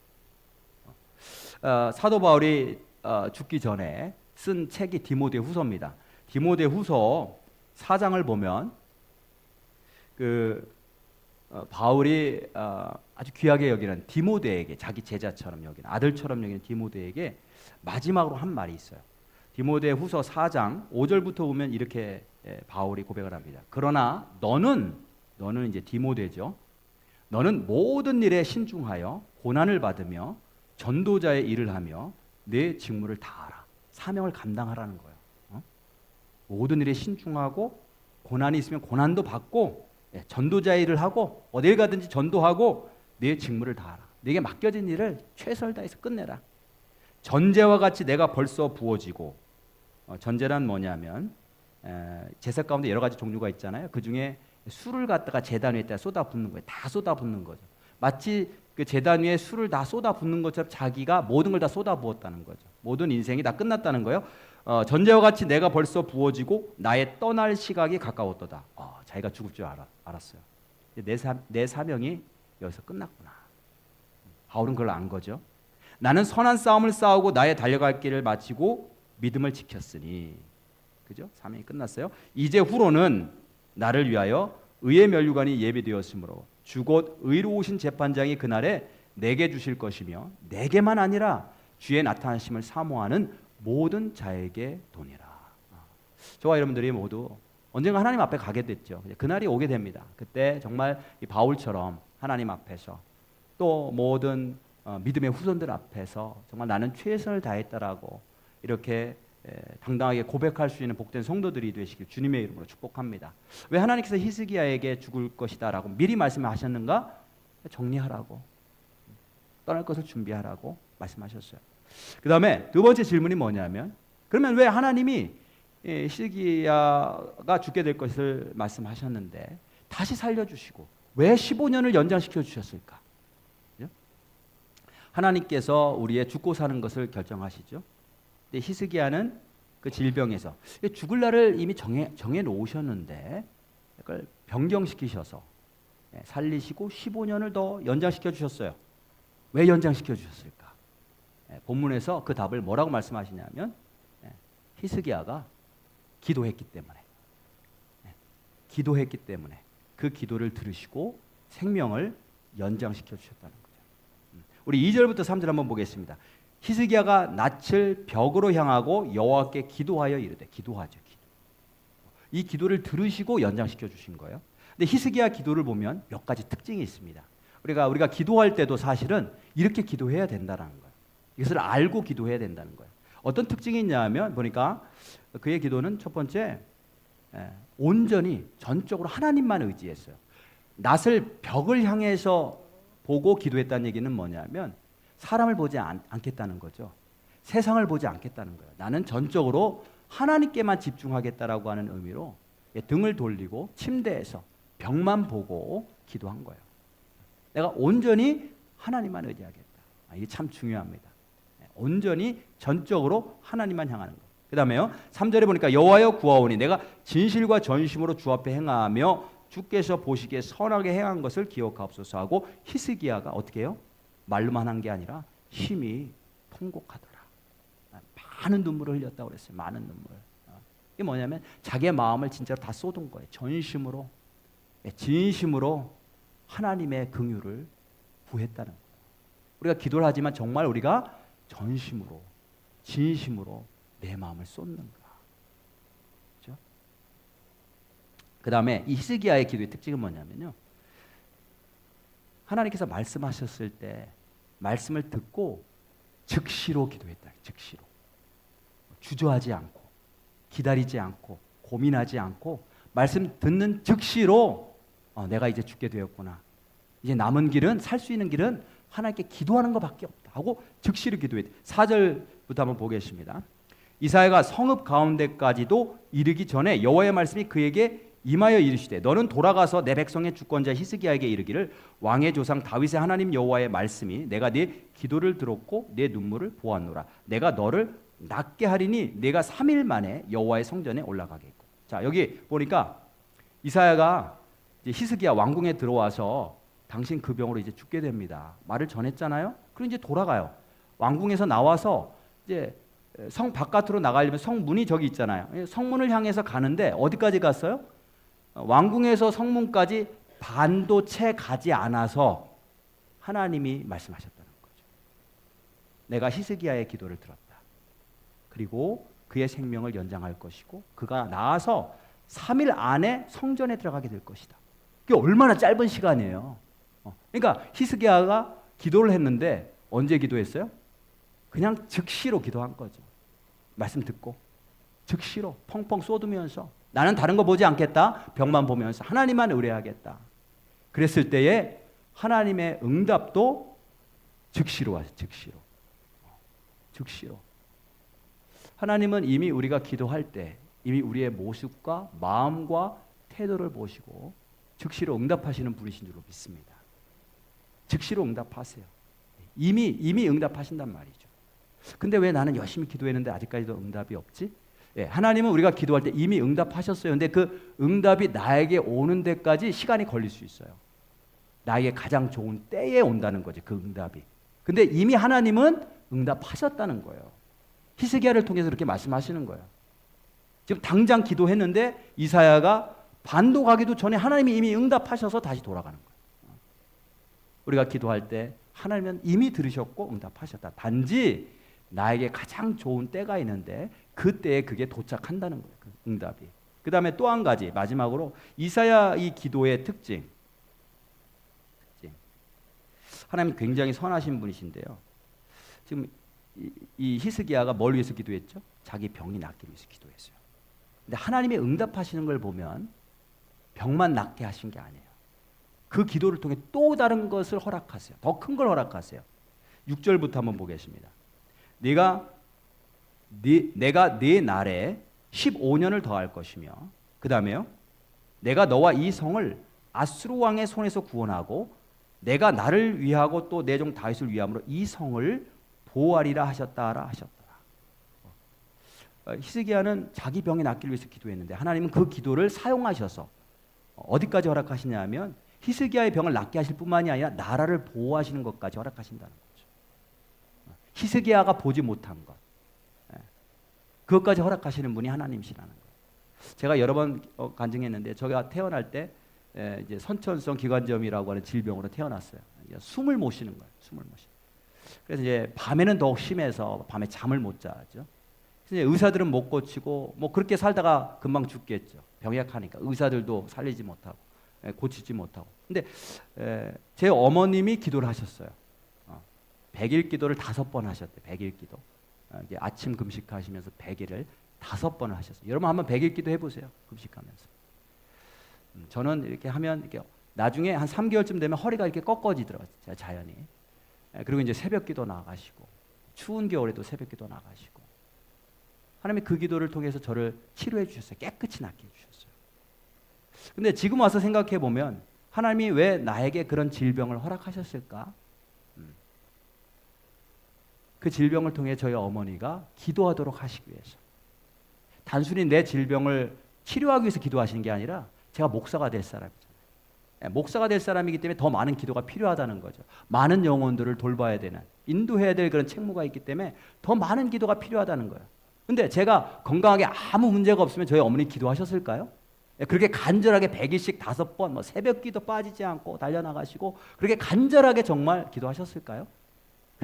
[SPEAKER 1] 사도 바울이 죽기 전에 쓴 책이 디모데 후서입니다. 디모데 후서 4장을 보면 바울이 아주 귀하게 여기는 디모데에게, 자기 제자처럼 여기는, 아들처럼 여기는 디모데에게 마지막으로 한 말이 있어요. 디모데 후서 4장 5절부터 보면 이렇게 바울이 고백을 합니다. 그러나 너는 이제 디모데죠. 너는 모든 일에 신중하여 고난을 받으며 전도자의 일을 하며 내 직무를 다하라. 사명을 감당하라는 거예요. 모든 일에 신중하고 고난이 있으면 고난도 받고, 전도자의 일을 하고 어딜 가든지 전도하고 내 직무를 다하라. 네게 맡겨진 일을 최선을 다해서 끝내라. 전제와 같이 내가 벌써 부어지고, 전제란 뭐냐면 제사 가운데 여러 가지 종류가 있잖아요. 그 중에 술을 갖다가 제단 위에다 쏟아붓는 거예요. 다 쏟아붓는 거죠. 마치 그 제단 위에 술을 다 쏟아붓는 것처럼 자기가 모든 걸 다 쏟아부었다는 거죠. 모든 인생이 다 끝났다는 거예요. 전제와 같이 내가 벌써 부어지고 나의 떠날 시각이 가까웠도다. 자기가 죽을 줄 알았어요. 내 사명이 여기서 끝났구나. 바울은 그걸 안 거죠. 나는 선한 싸움을 싸우고 나의 달려갈 길을 마치고 믿음을 지켰으니, 그죠? 사명이 끝났어요. 이제 후로는 나를 위하여 의의 면류관이 예비되었으므로 주 곧 의로우신 재판장이 그날에 내게 주실 것이며 내게만 아니라 주의 나타나심을 사모하는 모든 자에게 도니라. 저와 여러분들이 모두 언젠가 하나님 앞에 가게 됐죠. 그날이 오게 됩니다. 그때 정말 이 바울처럼 하나님 앞에서, 또 모든 믿음의 후손들 앞에서 정말 나는 최선을 다했다라고 이렇게 당당하게 고백할 수 있는 복된 성도들이 되시길 주님의 이름으로 축복합니다. 왜 하나님께서 히스기야에게 죽을 것이다라고 미리 말씀하셨는가? 정리하라고, 떠날 것을 준비하라고 말씀하셨어요. 그 다음에 두 번째 질문이 뭐냐면, 그러면 왜 하나님이 히스기야가 죽게 될 것을 말씀하셨는데 다시 살려주시고 왜 15년을 연장시켜 주셨을까? 하나님께서 우리의 죽고 사는 것을 결정하시죠. 근데 히스기야는 그 질병에서 죽을 날을 이미 정해 놓으셨는데 그걸 변경시키셔서 살리시고 15년을 더 연장시켜 주셨어요. 왜 연장시켜 주셨을까? 본문에서 그 답을 뭐라고 말씀하시냐면, 히스기야가 기도했기 때문에 그 기도를 들으시고 생명을 연장시켜 주셨다는 거죠. 우리 2절부터 3절 한번 보겠습니다. 히스기야가 낯을 벽으로 향하고 여호와께 기도하여 이르되, 기도하죠. 기도. 이 기도를 들으시고 연장시켜 주신 거예요. 근데 히스기야 기도를 보면 몇 가지 특징이 있습니다. 우리가 기도할 때도 사실은 이렇게 기도해야 된다는 거예요. 이것을 알고 기도해야 된다는 거예요. 어떤 특징이 있냐면 보니까 그의 기도는 첫 번째, 온전히 전적으로 하나님만 의지했어요. 낯을 벽을 향해서 보고 기도했다는 얘기는 뭐냐면 사람을 보지 않겠다는 거죠. 세상을 보지 않겠다는 거예요. 나는 전적으로 하나님께만 집중하겠다라고 하는 의미로 등을 돌리고 침대에서 벽만 보고 기도한 거예요. 내가 온전히 하나님만 의지하겠다. 이게 참 중요합니다. 온전히 전적으로 하나님만 향하는 것. 그 다음에요, 3절에 보니까 여호와여 구하오니 내가 진실과 전심으로 주 앞에 행하며 주께서 보시기에 선하게 행한 것을 기억하옵소서 하고, 히스기야가 어떻게 해요? 말로만 한 게 아니라 힘이 통곡하더라. 많은 눈물을 흘렸다고 그랬어요. 많은 눈물. 이게 뭐냐면 자기의 마음을 진짜로 다 쏟은 거예요. 전심으로, 진심으로 하나님의 긍휼을 구했다는 거예요. 우리가 기도를 하지만 정말 우리가 전심으로, 진심으로 내 마음을 쏟는가. 그렇죠? 그 다음에 이 히스기야의 기도의 특징은 뭐냐면요, 하나님께서 말씀하셨을 때 말씀을 듣고 즉시로 기도했다. 즉시로. 주저하지 않고, 기다리지 않고, 고민하지 않고, 말씀 듣는 즉시로 내가 이제 죽게 되었구나. 이제 남은 길은, 살 수 있는 길은 하나님께 기도하는 것밖에 없다 하고 즉시로 기도했다. 4절부터 한번 보겠습니다. 이사야가 성읍 가운데까지도 이르기 전에 여호와의 말씀이 그에게 임하여 이르시되, 너는 돌아가서 내 백성의 주권자 히스기야에게 이르기를, 왕의 조상 다윗의 하나님 여호와의 말씀이 내가 네 기도를 들었고 네 눈물을 보았노라. 내가 너를 낫게 하리니 내가 3일 만에 여호와의 성전에 올라가겠고. 자, 여기 보니까 이사야가 이제 히스기야 왕궁에 들어와서 당신 그 병으로 이제 죽게 됩니다. 말을 전했잖아요. 그럼 이제 돌아가요. 왕궁에서 나와서 이제 성 바깥으로 나가려면 성문이 저기 있잖아요. 성문을 향해서 가는데 어디까지 갔어요? 왕궁에서 성문까지 반도 채 가지 않아서 하나님이 말씀하셨다는 거죠. 내가 히스기야의 기도를 들었다. 그리고 그의 생명을 연장할 것이고 그가 나아서 3일 안에 성전에 들어가게 될 것이다. 그게 얼마나 짧은 시간이에요. 그러니까 히스기야가 기도를 했는데 언제 기도했어요? 그냥 즉시로 기도한 거죠. 말씀 듣고 즉시로 펑펑 쏟으면서 나는 다른 거 보지 않겠다. 벽만 보면서 하나님만 의뢰하겠다. 그랬을 때에 하나님의 응답도 즉시로 왔어요. 즉시로. 하나님은 이미 우리가 기도할 때 이미 우리의 모습과 마음과 태도를 보시고 즉시로 응답하시는 분이신 줄로 믿습니다. 즉시로 응답하세요. 이미 응답하신단 말이죠. 근데 왜 나는 열심히 기도했는데 아직까지도 응답이 없지? 하나님은 우리가 기도할 때 이미 응답하셨어요. 근데 그 응답이 나에게 오는 데까지 시간이 걸릴 수 있어요. 나에게 가장 좋은 때에 온다는 거지, 그 응답이. 근데 이미 하나님은 응답하셨다는 거예요. 히스기야를 통해서 그렇게 말씀하시는 거예요. 지금 당장 기도했는데 이사야가 반도 가기도 전에 하나님이 이미 응답하셔서 다시 돌아가는 거예요. 우리가 기도할 때 하나님은 이미 들으셨고 응답하셨다. 단지 나에게 가장 좋은 때가 있는데 그 때에 그게 도착한다는 거예요. 그 응답이. 그 다음에 또 한 가지, 마지막으로 이사야 이 기도의 특징. 하나님 굉장히 선하신 분이신데요. 지금 이 히스기야가 뭘 위해서 기도했죠? 자기 병이 낫기 위해서 기도했어요. 근데 하나님이 응답하시는 걸 보면 병만 낫게 하신 게 아니에요. 그 기도를 통해 또 다른 것을 허락하세요. 더 큰 걸 허락하세요. 6절부터 한번 보겠습니다. 내가 네 날에 15년을 더할 것이며, 그 다음에요, 내가 너와 이 성을 아수르 왕의 손에서 구원하고 내가 나를 위하고 또 내 종 다윗을 위함으로 이 성을 보호하리라 하셨더라. 히스기야는 자기 병이 낫기를 위해서 기도했는데 하나님은 그 기도를 사용하셔서 어디까지 허락하시냐면 히스기야의 병을 낫게 하실 뿐만이 아니라 나라를 보호하시는 것까지 허락하신다는 거죠. 히스기야가 보지 못한 것, 그것까지 허락하시는 분이 하나님이시라는 거예요. 제가 여러 번 간증했는데 제가 태어날 때 이제 선천성 기관지염이라고 하는 질병으로 태어났어요. 이제 숨을 못 쉬는 거예요. 숨을 못 쉬. 그래서 이제 밤에는 더욱 심해서 밤에 잠을 못 자죠. 그래서 이제 의사들은 못 고치고 뭐 그렇게 살다가 금방 죽겠죠. 병약하니까 의사들도 살리지 못하고 고치지 못하고. 근데 제 어머님이 기도를 하셨어요. 100일 기도를 5번 하셨대. 100일 기도. 이제 아침 금식하시면서 100일을 5번을 하셨어요. 여러분 한번 100일 기도 해보세요. 금식하면서. 저는 이렇게 하면 이렇게 나중에 한 3개월쯤 되면 허리가 이렇게 꺾어지더라고요. 자연히. 그리고 이제 새벽 기도 나가시고 추운 겨울에도 새벽 기도 나가시고 하나님이 그 기도를 통해서 저를 치료해 주셨어요. 깨끗이 낫게 해주셨어요. 근데 지금 와서 생각해 보면 하나님이 왜 나에게 그런 질병을 허락하셨을까? 그 질병을 통해 저희 어머니가 기도하도록 하시기 위해서, 단순히 내 질병을 치료하기 위해서 기도하시는 게 아니라 제가 목사가 될 사람이잖아요. 목사가 될 사람이기 때문에 더 많은 기도가 필요하다는 거죠. 많은 영혼들을 돌봐야 되는, 인도해야 될 그런 책무가 있기 때문에 더 많은 기도가 필요하다는 거예요. 근데 제가 건강하게 아무 문제가 없으면 저희 어머니 기도하셨을까요? 그렇게 간절하게 100일씩 5번 뭐 새벽 기도 빠지지 않고 달려나가시고 그렇게 간절하게 정말 기도하셨을까요?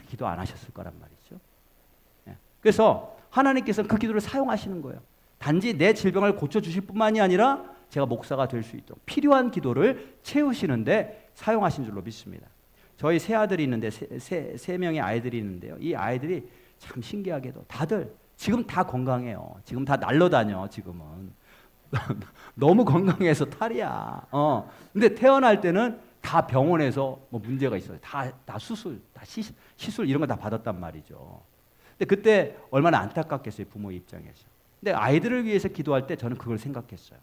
[SPEAKER 1] 기도 안 하셨을 거란 말이죠. 그래서 하나님께서 그 기도를 사용하시는 거예요. 단지 내 질병을 고쳐주실 뿐만이 아니라 제가 목사가 될 수 있도록 필요한 기도를 채우시는데 사용하신 줄로 믿습니다. 저희 세 아들이 있는데 세 명의 아이들이 있는데요. 이 아이들이 참 신기하게도 다들 지금 다 건강해요. 지금 다 날라다녀. 지금은 너무 건강해서 탈이야. 근데 태어날 때는 다 병원에서 뭐 문제가 있어요. 다 수술, 다 시술 이런 거 다 받았단 말이죠. 근데 그때 얼마나 안타깝겠어요, 부모 입장에서. 근데 아이들을 위해서 기도할 때 저는 그걸 생각했어요.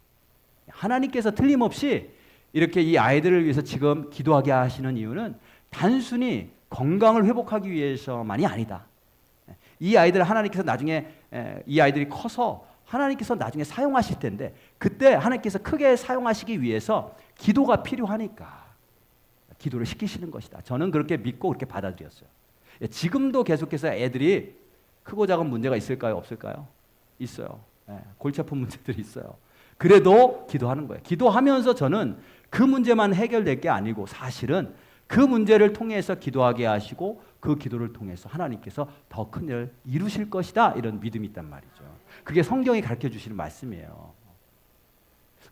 [SPEAKER 1] 하나님께서 틀림없이 이렇게 이 아이들을 위해서 지금 기도하게 하시는 이유는 단순히 건강을 회복하기 위해서만이 아니다. 이 아이들 하나님께서 나중에 이 아이들이 커서 하나님께서 나중에 사용하실 텐데 그때 하나님께서 크게 사용하시기 위해서 기도가 필요하니까 기도를 시키시는 것이다. 저는 그렇게 믿고 그렇게 받아들였어요. 지금도 계속해서 애들이 크고 작은 문제가 있을까요? 없을까요? 있어요. 골치 아픈 문제들이 있어요. 그래도 기도하는 거예요. 기도하면서 저는 그 문제만 해결될 게 아니고 사실은 그 문제를 통해서 기도하게 하시고 그 기도를 통해서 하나님께서 더 큰 일을 이루실 것이다. 이런 믿음이 있단 말이죠. 그게 성경이 가르쳐 주시는 말씀이에요.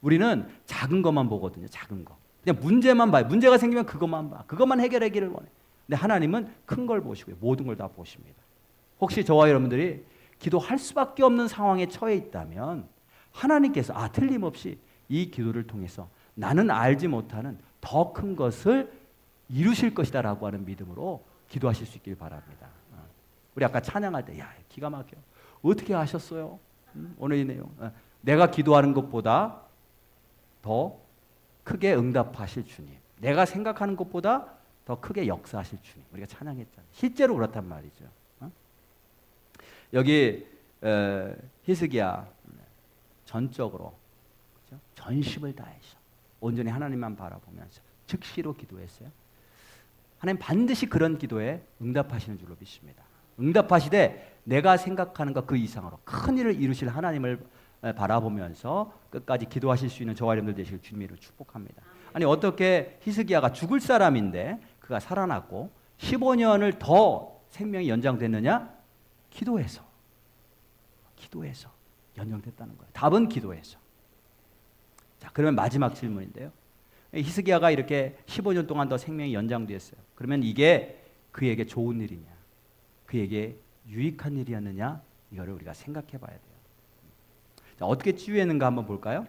[SPEAKER 1] 우리는 작은 것만 보거든요. 작은 거. 그냥 문제만 봐요. 문제가 생기면 그것만 봐. 그것만 해결하기를 원해. 근데 하나님은 큰 걸 보시고요. 모든 걸 다 보십니다. 혹시 저와 여러분들이 기도할 수밖에 없는 상황에 처해 있다면 하나님께서 틀림없이 이 기도를 통해서 나는 알지 못하는 더 큰 것을 이루실 것이다 라고 하는 믿음으로 기도하실 수 있길 바랍니다. 우리 아까 찬양할 때 기가 막혀. 어떻게 하셨어요? 오늘 이 내용. 내가 기도하는 것보다 더 크게 응답하실 주님. 내가 생각하는 것보다 더 크게 역사하실 주님. 우리가 찬양했잖아요. 실제로 그렇단 말이죠. 여기 히스기야 전적으로 그렇죠? 전심을 다해서 온전히 하나님만 바라보면서 즉시로 기도했어요. 하나님 반드시 그런 기도에 응답하시는 줄로 믿습니다. 응답하시되 내가 생각하는 것 그 이상으로 큰 일을 이루실 하나님을 바라보면서 끝까지 기도하실 수 있는 저와 여러분들 되시길 주님으로 축복합니다. 아니 어떻게 히스기야가 죽을 사람인데 그가 살아났고 15년을 더 생명이 연장됐느냐? 기도해서 연장됐다는 거예요. 답은 기도해서. 자, 그러면 마지막 질문인데요. 히스기야가 이렇게 15년 동안 더 생명이 연장됐어요. 그러면 이게 그에게 좋은 일이냐? 그에게 유익한 일이었느냐? 이거를 우리가 생각해 봐야 돼요. 자, 어떻게 치유했는가 한번 볼까요?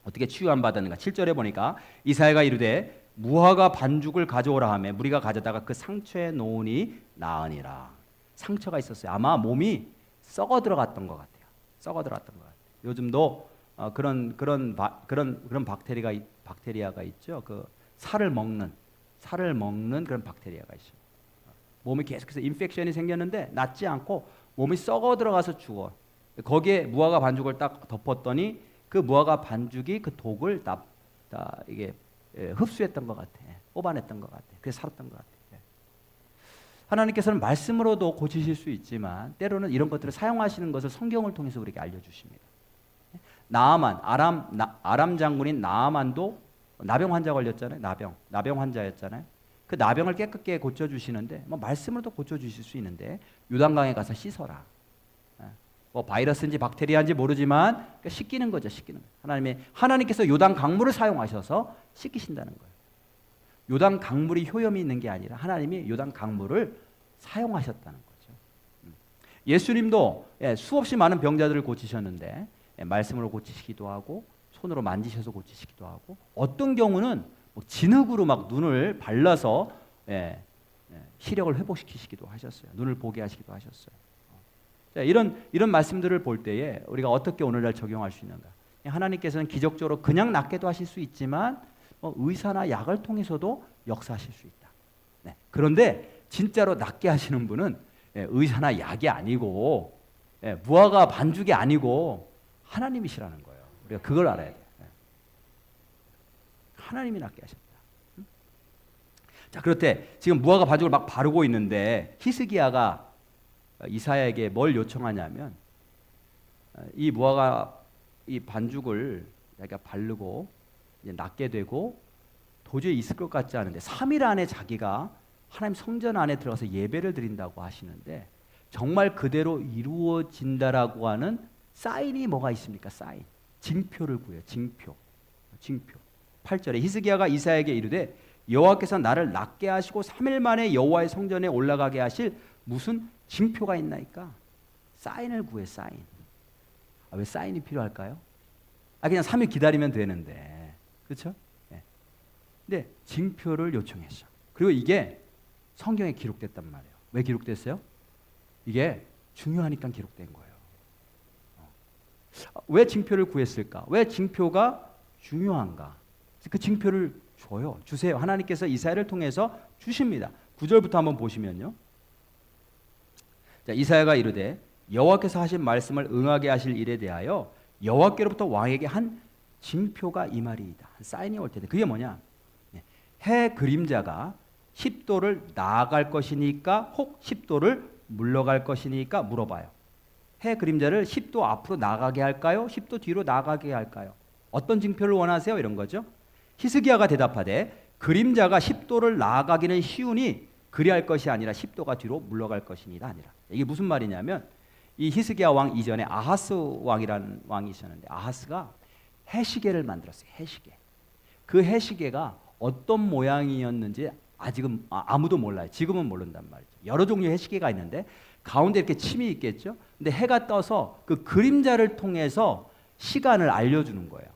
[SPEAKER 1] 어떻게 치유함 받았는가? 7절에 보니까 이사야가 이르되 무화과 반죽을 가져오라 하매 무리가 가져다가 그 상처에 놓으니 나으니라. 상처가 있었어요. 아마 몸이 썩어 들어갔던 것 같아요. 썩어 들어갔던 것 같아요. 요즘도 그런 박테리아가 있죠. 그 살을 먹는 그런 박테리아가 있어요. 몸이 계속해서 인펙션이 생겼는데 낫지 않고 몸이 썩어 들어가서 죽어. 거기에 무화과 반죽을 딱 덮었더니 그 무화과 반죽이 그 독을 다 이게 흡수했던 것 같아. 뽑아냈던 것 같아. 그래서 살았던 것 같아. 하나님께서는 말씀으로도 고치실 수 있지만 때로는 이런 것들을 사용하시는 것을 성경을 통해서 우리에게 알려주십니다. 나아만, 아람 장군인 나아만도 나병 환자 걸렸잖아요. 나병 환자였잖아요. 그 나병을 깨끗게 고쳐주시는데 뭐 말씀으로도 고쳐주실 수 있는데 요단강에 가서 씻어라. 뭐 바이러스인지 박테리아인지 모르지만 그러니까 씻기는 거죠. 씻기는 거. 하나님께서 요단 강물을 사용하셔서 씻기신다는 거예요. 요단 강물이 효염이 있는 게 아니라 하나님이 요단 강물을 사용하셨다는 거죠. 예수님도 수없이 많은 병자들을 고치셨는데 말씀으로 고치시기도 하고 손으로 만지셔서 고치시기도 하고 어떤 경우는 뭐 진흙으로 막 눈을 발라서 시력을 회복시키시기도 하셨어요. 눈을 보게 하시기도 하셨어요. 자, 이런 말씀들을 볼 때에 우리가 어떻게 오늘날 적용할 수 있는가? 하나님께서는 기적적으로 그냥 낫게도 하실 수 있지만 의사나 약을 통해서도 역사하실 수 있다. 네. 그런데 진짜로 낫게 하시는 분은 의사나 약이 아니고 무화과 반죽이 아니고 하나님이시라는 거예요. 우리가 그걸 알아야 돼요. 하나님이 낫게 하셨다. 자, 그렇대 지금 무화과 반죽을 막 바르고 있는데 히스기야가 이사야에게 뭘 요청하냐면 이 무화과 이 반죽을 자기가 바르고 이제 낫게 되고 도저히 있을 것 같지 않은데 3일 안에 자기가 하나님 성전 안에 들어가서 예배를 드린다고 하시는데 정말 그대로 이루어진다라고 하는 사인이 뭐가 있습니까? 사인. 징표를 구해요. 징표. 8절에 히스기야가 이사야에게 이르되 여호와께서 나를 낫게 하시고 3일 만에 여호와의 성전에 올라가게 하실 무슨 징표가 있나이까? 사인을 구해. 사인. 왜 사인이 필요할까요? 그냥 3일 기다리면 되는데, 그렇죠? 네. 근데 징표를 요청했어. 그리고 이게 성경에 기록됐단 말이에요. 왜 기록됐어요? 이게 중요하니까 기록된 거예요. 왜 징표를 구했을까? 왜 징표가 중요한가? 그 징표를 줘요. 주세요. 하나님께서 이사야를 통해서 주십니다. 9절부터 한번 보시면요. 자, 이사야가 이르되 여호와께서 하신 말씀을 응하게 하실 일에 대하여 여호와께로부터 왕에게 한 징표가 이 말이이다. 한 사인이 올 텐데 그게 뭐냐? 해 그림자가 10도를 나아갈 것이니까 혹 10도를 물러갈 것이니까 물어봐요. 해 그림자를 10도 앞으로 나가게 할까요? 10도 뒤로 나가게 할까요? 어떤 징표를 원하세요? 이런 거죠. 히스기야가 대답하되 그림자가 10도를 나아가기는 쉬우니 그리할 것이 아니라 10도가 뒤로 물러갈 것이니라 아니라. 이게 무슨 말이냐면 이 히스기야 왕 이전에 아하스 왕이라는 왕이 있었는데 아하스가 해시계를 만들었어요. 해시계. 그 해시계가 어떤 모양이었는지 아직은 아무도 몰라요. 지금은 모른단 말이죠. 여러 종류의 해시계가 있는데 가운데 이렇게 침이 있겠죠. 근데 해가 떠서 그 그림자를 통해서 시간을 알려주는 거예요.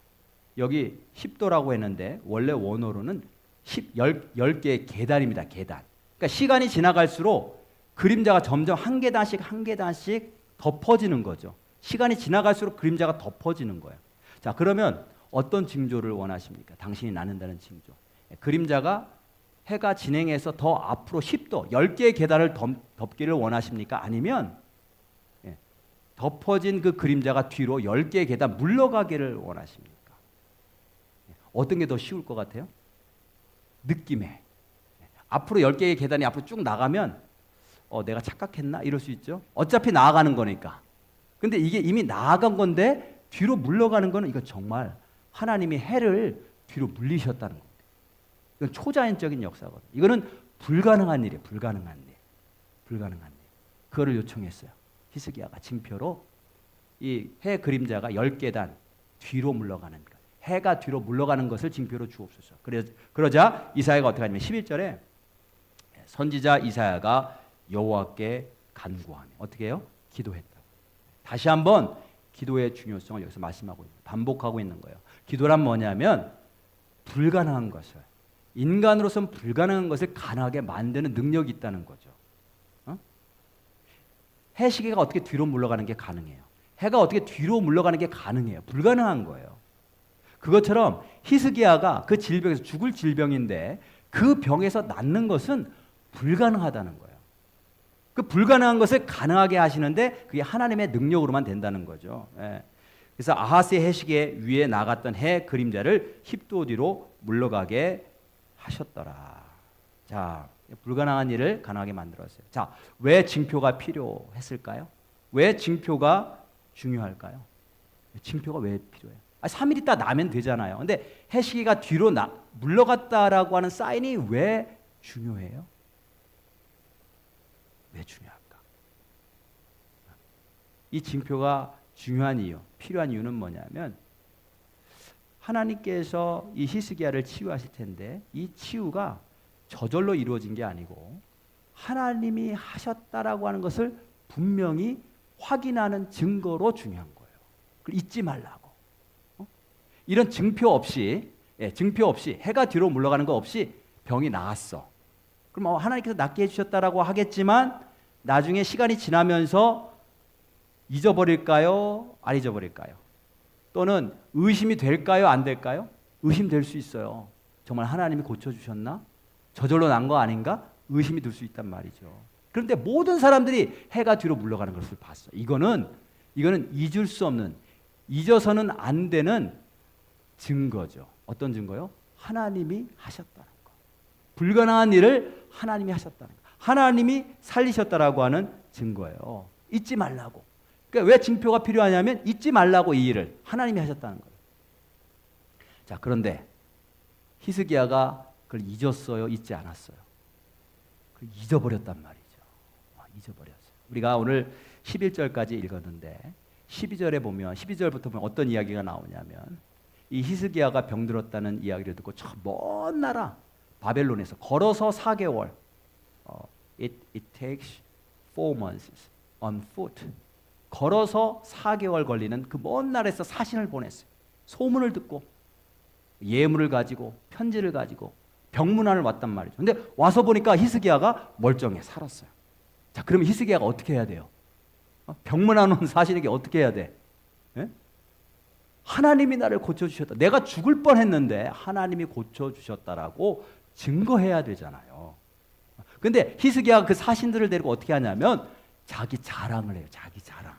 [SPEAKER 1] 여기 10도라고 했는데 원래 원어로는 10개의 계단입니다. 계단. 그러니까 시간이 지나갈수록 그림자가 점점 한 계단씩 덮어지는 거죠. 시간이 지나갈수록 그림자가 덮어지는 거예요. 자, 그러면 어떤 징조를 원하십니까? 당신이 낳는다는 징조. 그림자가 해가 진행해서 더 앞으로 10도, 10개의 계단을 덮기를 원하십니까? 아니면 덮어진 그 그림자가 뒤로 10개의 계단 물러가기를 원하십니까? 어떤 게 더 쉬울 것 같아요? 느낌에. 앞으로 10개의 계단이 앞으로 쭉 나가면 내가 착각했나? 이럴 수 있죠. 어차피 나아가는 거니까. 근데 이게 이미 나아간 건데 뒤로 물러가는 거는 이거 정말 하나님이 해를 뒤로 물리셨다는 겁니다. 이건 초자연적인 역사거든요. 이거는 불가능한 일이에요. 불가능한 일. 그거를 요청했어요. 히스기야가 징표로 이 해 그림자가 10계단 뒤로 물러가는 것. 해가 뒤로 물러가는 것을 징표로 주옵소서. 그러자 이사야가 어떻게 하냐면 11절에 선지자 이사야가 여호와께 간구하며 어떻게 해요? 기도했다. 다시 한번 기도의 중요성을 여기서 말씀하고 있는, 반복하고 있는 거예요. 기도란 뭐냐면 불가능한 것을, 인간으로서는 불가능한 것을 가능하게 만드는 능력이 있다는 거죠. 해시계가 어떻게 뒤로 물러가는 게 가능해요. 해가 어떻게 뒤로 물러가는 게 가능해요. 불가능한 거예요. 그것처럼 히스기야가 그 질병에서 죽을 질병인데 그 병에서 낫는 것은 불가능하다는 거예요. 그 불가능한 것을 가능하게 하시는데 그게 하나님의 능력으로만 된다는 거죠. 그래서 아하스의 해시계 위에 나갔던 해 그림자를 10도 뒤로 물러가게 하셨더라. 자, 불가능한 일을 가능하게 만들었어요. 자, 왜 징표가 필요했을까요? 왜 징표가 중요할까요? 징표가 왜 필요해요? 3일 있다 나면 되잖아요. 근데 해시기가 뒤로 물러갔다라고 하는 사인이 왜 중요해요? 왜 중요할까? 이 징표가 중요한 이유, 필요한 이유는 뭐냐면 하나님께서 이 히스기야를 치유하실 텐데 이 치유가 저절로 이루어진 게 아니고 하나님이 하셨다라고 하는 것을 분명히 확인하는 증거로 중요한 거예요. 그걸 잊지 말라고. 이런 증표 없이, 증표 없이 해가 뒤로 물러가는 거 없이 병이 나았어. 그럼 하나님께서 낫게 해주셨다라고 하겠지만 나중에 시간이 지나면서 잊어버릴까요? 안 잊어버릴까요? 또는 의심이 될까요? 안 될까요? 의심될 수 있어요. 정말 하나님이 고쳐주셨나? 저절로 난 거 아닌가? 의심이 들 수 있단 말이죠. 그런데 모든 사람들이 해가 뒤로 물러가는 것을 봤어. 이거는 잊을 수 없는, 잊어서는 안 되는 증거죠. 어떤 증거요? 하나님이 하셨다는 거. 불가능한 일을 하나님이 하셨다는 거. 하나님이 살리셨다라고 하는 증거예요. 잊지 말라고. 그러니까 왜 징표가 필요하냐면 잊지 말라고 이 일을 하나님이 하셨다는 거예요. 자, 그런데 히스기야가 그걸 잊었어요? 잊지 않았어요? 그걸 잊어버렸단 말이죠. 잊어버렸어요. 우리가 오늘 11절까지 읽었는데 12절에 보면 12절부터 보면 어떤 이야기가 나오냐면 이 히스기야가 병들었다는 이야기를 듣고 저 먼 나라 바벨론에서 걸어서 4개월 it takes 4 months on foot 걸어서 4개월 걸리는 그 먼 나라에서 사신을 보냈어요. 소문을 듣고 예물을 가지고 편지를 가지고 병문안을 왔단 말이죠. 근데 와서 보니까 히스기야가 멀쩡해 살았어요. 자, 그러면 히스기야가 어떻게 해야 돼요? 병문안 온 사신에게 어떻게 해야 돼? 예? 하나님이 나를 고쳐주셨다. 내가 죽을 뻔했는데 하나님이 고쳐주셨다라고 증거해야 되잖아요. 근데 히스기야가 그 사신들을 데리고 어떻게 하냐면 자기 자랑을 해요. 자기 자랑.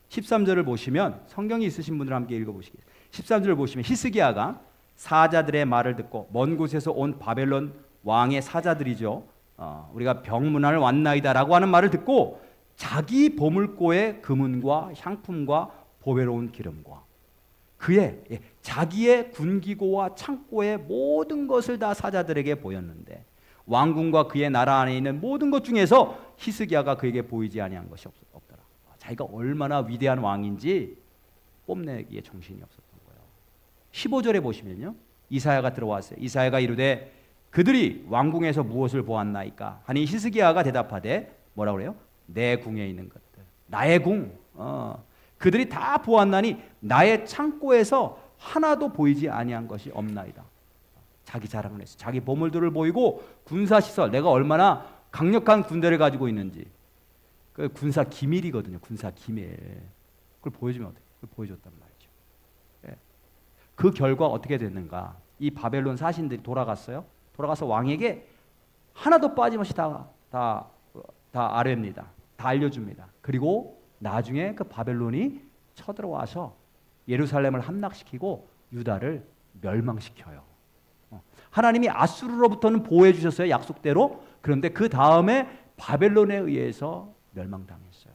[SPEAKER 1] 13절을 보시면 성경이 있으신 분들 함께 읽어보시겠습니다. 13절을 보시면 히스기야가 사자들의 말을 듣고 먼 곳에서 온 바벨론 왕의 사자들이죠. 우리가 병문안을 왔나이다라고 하는 말을 듣고 자기 보물고의 금은과 향품과 보배로운 기름과 그의 자기의 군기고와 창고의 모든 것을 다 사자들에게 보였는데 왕궁과 그의 나라 안에 있는 모든 것 중에서 히스기야가 그에게 보이지 아니한 것이 없더라. 자기가 얼마나 위대한 왕인지 뽐내기에 정신이 없었던 거예요. 15절에 보시면요. 이사야가 들어왔어요. 이사야가 이르되 그들이 왕궁에서 무엇을 보았나이까 하니 히스기야가 대답하되 뭐라고 그래요? 내 궁에 있는 것들. 나의 궁. 그들이 다 보았나니 나의 창고에서 하나도 보이지 아니한 것이 없나이다. 자기 자랑을 했어요. 자기 보물들을 보이고 군사시설, 내가 얼마나 강력한 군대를 가지고 있는지. 그 군사 기밀이거든요. 군사 기밀. 그걸 보여주면 어떻게? 그걸 보여줬단 말이죠. 예. 그 결과 어떻게 됐는가? 이 바벨론 사신들이 돌아갔어요. 돌아가서 왕에게 하나도 빠짐없이 다 아뢰입니다. 다 알려줍니다. 그리고 나중에 그 바벨론이 쳐들어와서 예루살렘을 함락시키고 유다를 멸망시켜요. 하나님이 아수르로부터는 보호해 주셨어요. 약속대로. 그런데 그 다음에 바벨론에 의해서 멸망당했어요.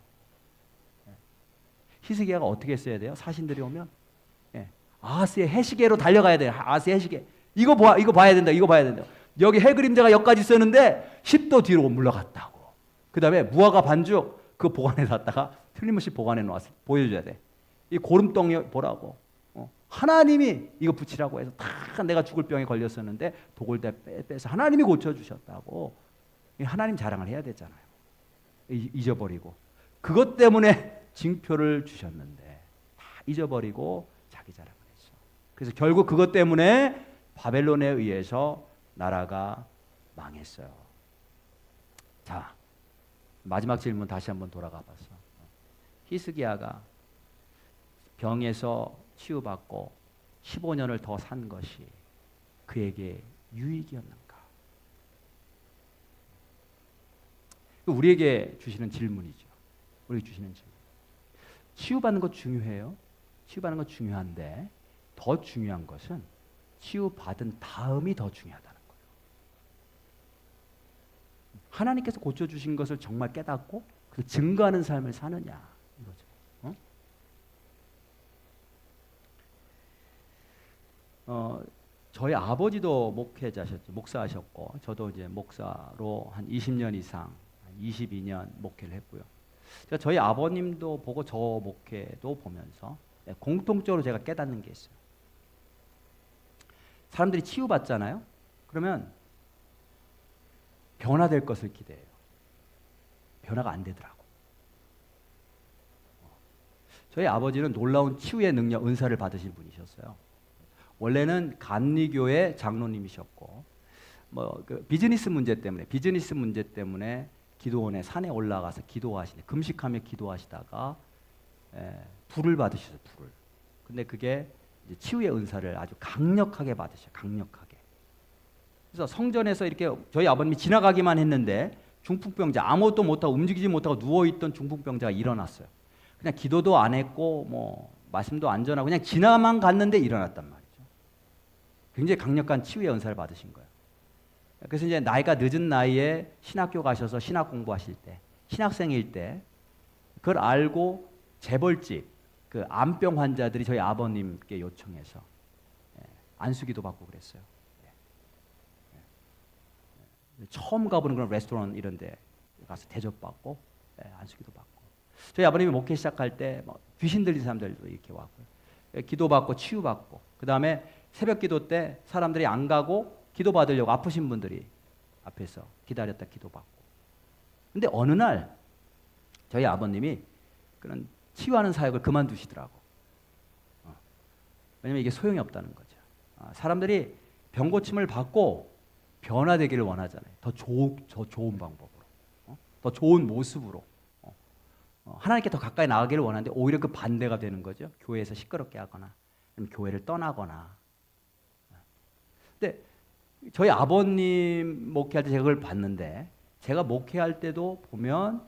[SPEAKER 1] 히스기야가 어떻게 했어야 돼요? 사신들이 오면 아하스의 해시계로 달려가야 돼요. 아하스의 해시계. 이거 봐야 된다. 이거 봐야 된다. 여기 해 그림자가 여기까지 있었는데 10도 뒤로 물러갔다고. 그 다음에 무화과 반죽 그 보관해 놨다가 틀림없이 보관해 놓아서 보여줘야 돼. 이 고름덩이 보라고. 하나님이 이거 붙이라고 해서 다 내가 죽을 병에 걸렸었는데 독을 다 빼서 하나님이 고쳐주셨다고. 하나님 자랑을 해야 되잖아요. 잊어버리고. 그것 때문에 징표를 주셨는데 다 잊어버리고 자기 자랑을 했어. 그래서 결국 그것 때문에 바벨론에 의해서 나라가 망했어요. 자, 마지막 질문 다시 한번 돌아가 봤어. 히스기야가 병에서 치유받고 15년을 더 산 것이 그에게 유익이었는가? 우리에게 주시는 질문이죠. 우리에게 주시는 질문. 치유받는 것 중요해요. 치유받는 것 중요한데 더 중요한 것은 치유받은 다음이 더 중요하다는 거예요. 하나님께서 고쳐주신 것을 정말 깨닫고 그 증거하는 삶을 사느냐 이거죠. 저희 아버지도 목회자셨죠. 목사하셨고 저도 이제 목사로 한 20년 이상, 22년 목회를 했고요. 제가 저희 아버님도 보고 저 목회도 보면서 공통적으로 제가 깨닫는 게 있어요. 사람들이 치유받잖아요. 그러면 변화될 것을 기대해요. 변화가 안 되더라고. 저희 아버지는 놀라운 치유의 능력, 은사를 받으신 분이셨어요. 원래는 감리교회 장로님이셨고, 그 비즈니스 문제 때문에 기도원에 산에 올라가서 금식하며 기도하시다가 불을 받으셨어요. 불을. 근데 그게 이제 치유의 은사를 아주 강력하게 받으셔요. 강력하게. 그래서 성전에서 이렇게 저희 아버님이 지나가기만 했는데 중풍병자, 아무것도 못하고 움직이지 못하고 누워있던 중풍병자가 일어났어요. 그냥 기도도 안 했고 말씀도 안 전하고 그냥 지나만 갔는데 일어났단 말이죠. 굉장히 강력한 치유의 은사를 받으신 거예요. 그래서 이제 나이가 늦은 나이에 신학교 가셔서 신학 공부하실 때, 신학생일 때 그걸 알고 재벌집 그 암병 환자들이 저희 아버님께 요청해서 안수기도 받고 그랬어요. 처음 가보는 그런 레스토랑 이런 데 가서 대접받고 안수기도 받고, 저희 아버님이 목회 시작할 때 귀신 들린 사람들도 이렇게 왔고요. 기도받고 치유받고, 그 다음에 새벽 기도 때 사람들이 안 가고 기도 받으려고 아프신 분들이 앞에서 기다렸다 기도받고. 근데 어느 날 저희 아버님이 그런 치유하는 사역을 그만두시더라고. 왜냐면 이게 소용이 없다는 거죠. 사람들이 병 고침을 받고 변화되기를 원하잖아요. 더 좋은 방법으로, 더 좋은 모습으로, 하나님께 더 가까이 나가기를 원하는데 오히려 그 반대가 되는 거죠. 교회에서 시끄럽게 하거나 아니면 교회를 떠나거나. 근데 저희 아버님 목회할 때 제가 그걸 봤는데 제가 목회할 때도 보면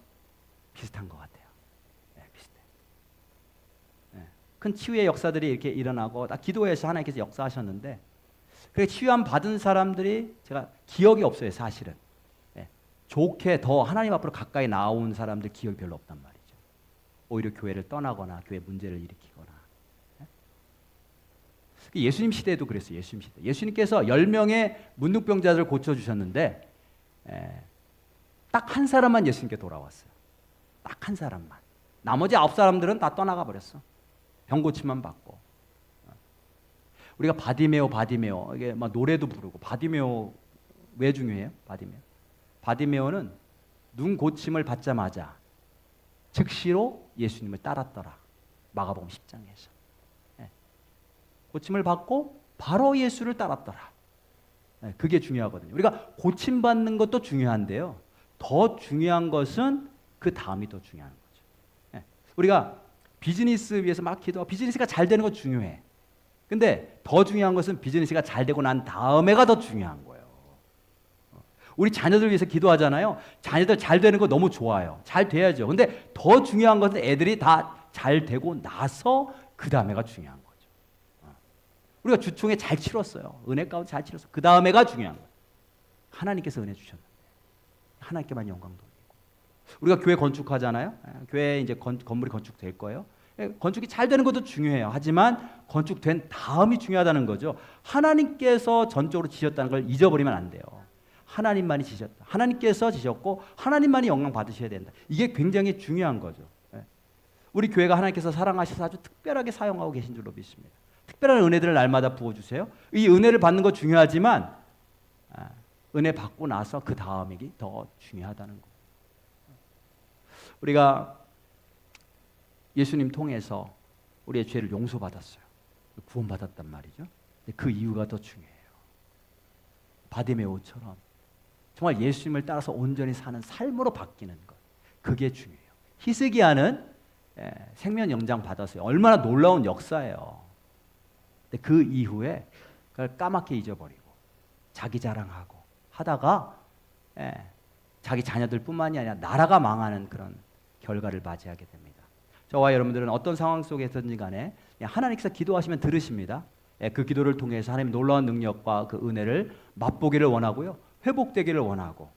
[SPEAKER 1] 비슷한 것 같아요. 비슷해. 큰 치유의 역사들이 이렇게 일어나고 기도해서 하나님께서 역사하셨는데, 그렇게 치유함 받은 사람들이 제가 기억이 없어요. 사실은 좋게 더 하나님 앞으로 가까이 나온 사람들 기억이 별로 없단 말이죠. 오히려 교회를 떠나거나 교회 문제를 일으키거나. 예수님 시대에도 그랬어요. 예수님 시대. 예수님께서 10명의 문둥병자들을 고쳐주셨는데 딱 한 사람만 예수님께 돌아왔어요. 딱 한 사람만. 나머지 9사람들은 다 떠나가 버렸어. 병 고침만 받고. 우리가 바디메오 이게 막 노래도 부르고, 바디메오 왜 중요해요? 바디메오는 눈 고침을 받자마자 즉시로 예수님을 따랐더라. 마가복음 10장에서. 고침을 받고 바로 예수를 따랐더라. 그게 중요하거든요. 우리가 고침받는 것도 중요한데요. 더 중요한 것은 그 다음이 더 중요한 거죠. 우리가 비즈니스 위해서 막 기도하고 비즈니스가 잘 되는 거 중요해. 근데 더 중요한 것은 비즈니스가 잘 되고 난 다음에가 더 중요한 거예요. 우리 자녀들 위해서 기도하잖아요. 자녀들 잘 되는 거 너무 좋아요. 잘 돼야죠. 근데 더 중요한 것은 애들이 다 잘 되고 나서 그 다음에가 중요한 거죠. 우리가 주총에 잘 치렀어요. 은혜 가운데 잘 치렀어요. 그 다음에가 중요한 거예요. 하나님께서 은혜 주셨는데 하나님께만 영광 돌리고. 우리가 교회 건축하잖아요. 교회 이제 건물이 건축될 거예요. 건축이 잘 되는 것도 중요해요. 하지만 건축된 다음이 중요하다는 거죠. 하나님께서 전적으로 지셨다는 걸 잊어버리면 안 돼요. 하나님만이 지셨다. 하나님께서 지셨고 하나님만이 영광 받으셔야 된다. 이게 굉장히 중요한 거죠. 우리 교회가 하나님께서 사랑하셔서 아주 특별하게 사용하고 계신 줄로 믿습니다. 특별한 은혜들을 날마다 부어주세요. 이 은혜를 받는 거 중요하지만 은혜 받고 나서 그 다음이 더 중요하다는 거예요. 우리가 예수님 통해서 우리의 죄를 용서받았어요. 구원받았단 말이죠. 근데 그 이유가 더 중요해요. 바디메오처럼 정말 예수님을 따라서 온전히 사는 삶으로 바뀌는 것. 그게 중요해요. 히스기야는 생명 영장 받았어요. 얼마나 놀라운 역사예요. 근데 그 이후에 그걸 까맣게 잊어버리고 자기 자랑하고 하다가 자기 자녀들뿐만이 아니라 나라가 망하는 그런 결과를 맞이하게 됩니다. 저와 여러분들은 어떤 상황 속에서든지 간에 하나님께서 기도하시면 들으십니다. 그 기도를 통해서 하나님의 놀라운 능력과 그 은혜를 맛보기를 원하고요. 회복되기를 원하고,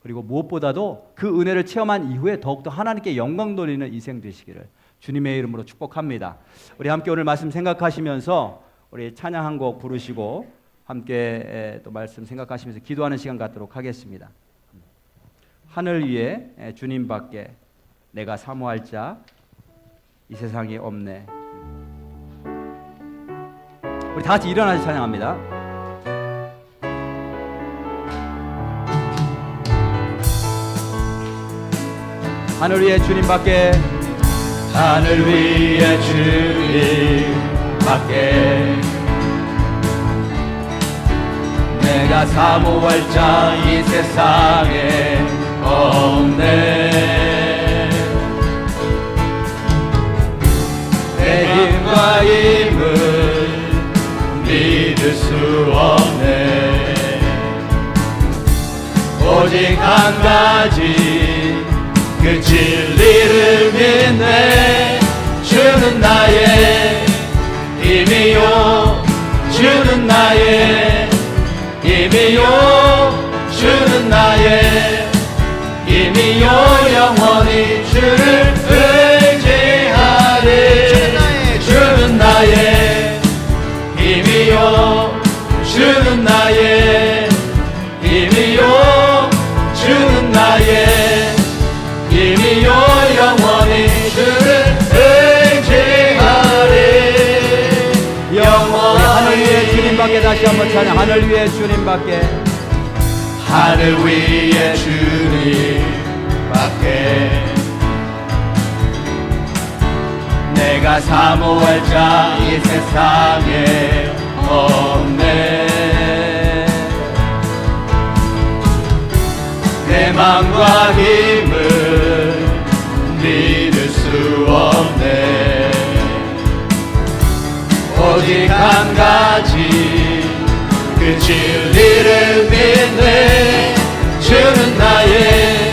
[SPEAKER 1] 그리고 무엇보다도 그 은혜를 체험한 이후에 더욱더 하나님께 영광 돌리는 인생 되시기를 주님의 이름으로 축복합니다. 우리 함께 오늘 말씀 생각하시면서 우리 찬양 한 곡 부르시고 함께 또 말씀 생각하시면서 기도하는 시간 갖도록 하겠습니다. 하늘 위에 주님밖에 내가 사모할 자 이 세상에 없네. 우리 다 같이 일어나서 찬양합니다. 하늘 위에 주님밖에,
[SPEAKER 2] 하늘 위에 주님밖에 내가 사모할 자 이 세상에 없네. 내 힘과 힘을 믿을 수 없네. 오직 한 가지 그 진리를 믿네. 주는 나의 힘이요, 주는 나의 힘이요, 주는 나의 힘이요, 영원히 주를 의지하리. 주는 나의 힘이요, 주는 나의 힘이요, 주는 나의 힘이요, 영원히 주를 의지하리. 영원히
[SPEAKER 1] 하늘 위에 주님밖에, 다시 한번 찬양. 하늘 위에 주님밖에,
[SPEAKER 2] 하늘 위에 주님밖에 내가 사모할 자 이 세상에 없네. 내 맘과 힘을 믿을 수 없네. 오직 한 가지 그 진리를 믿네. 주는 나의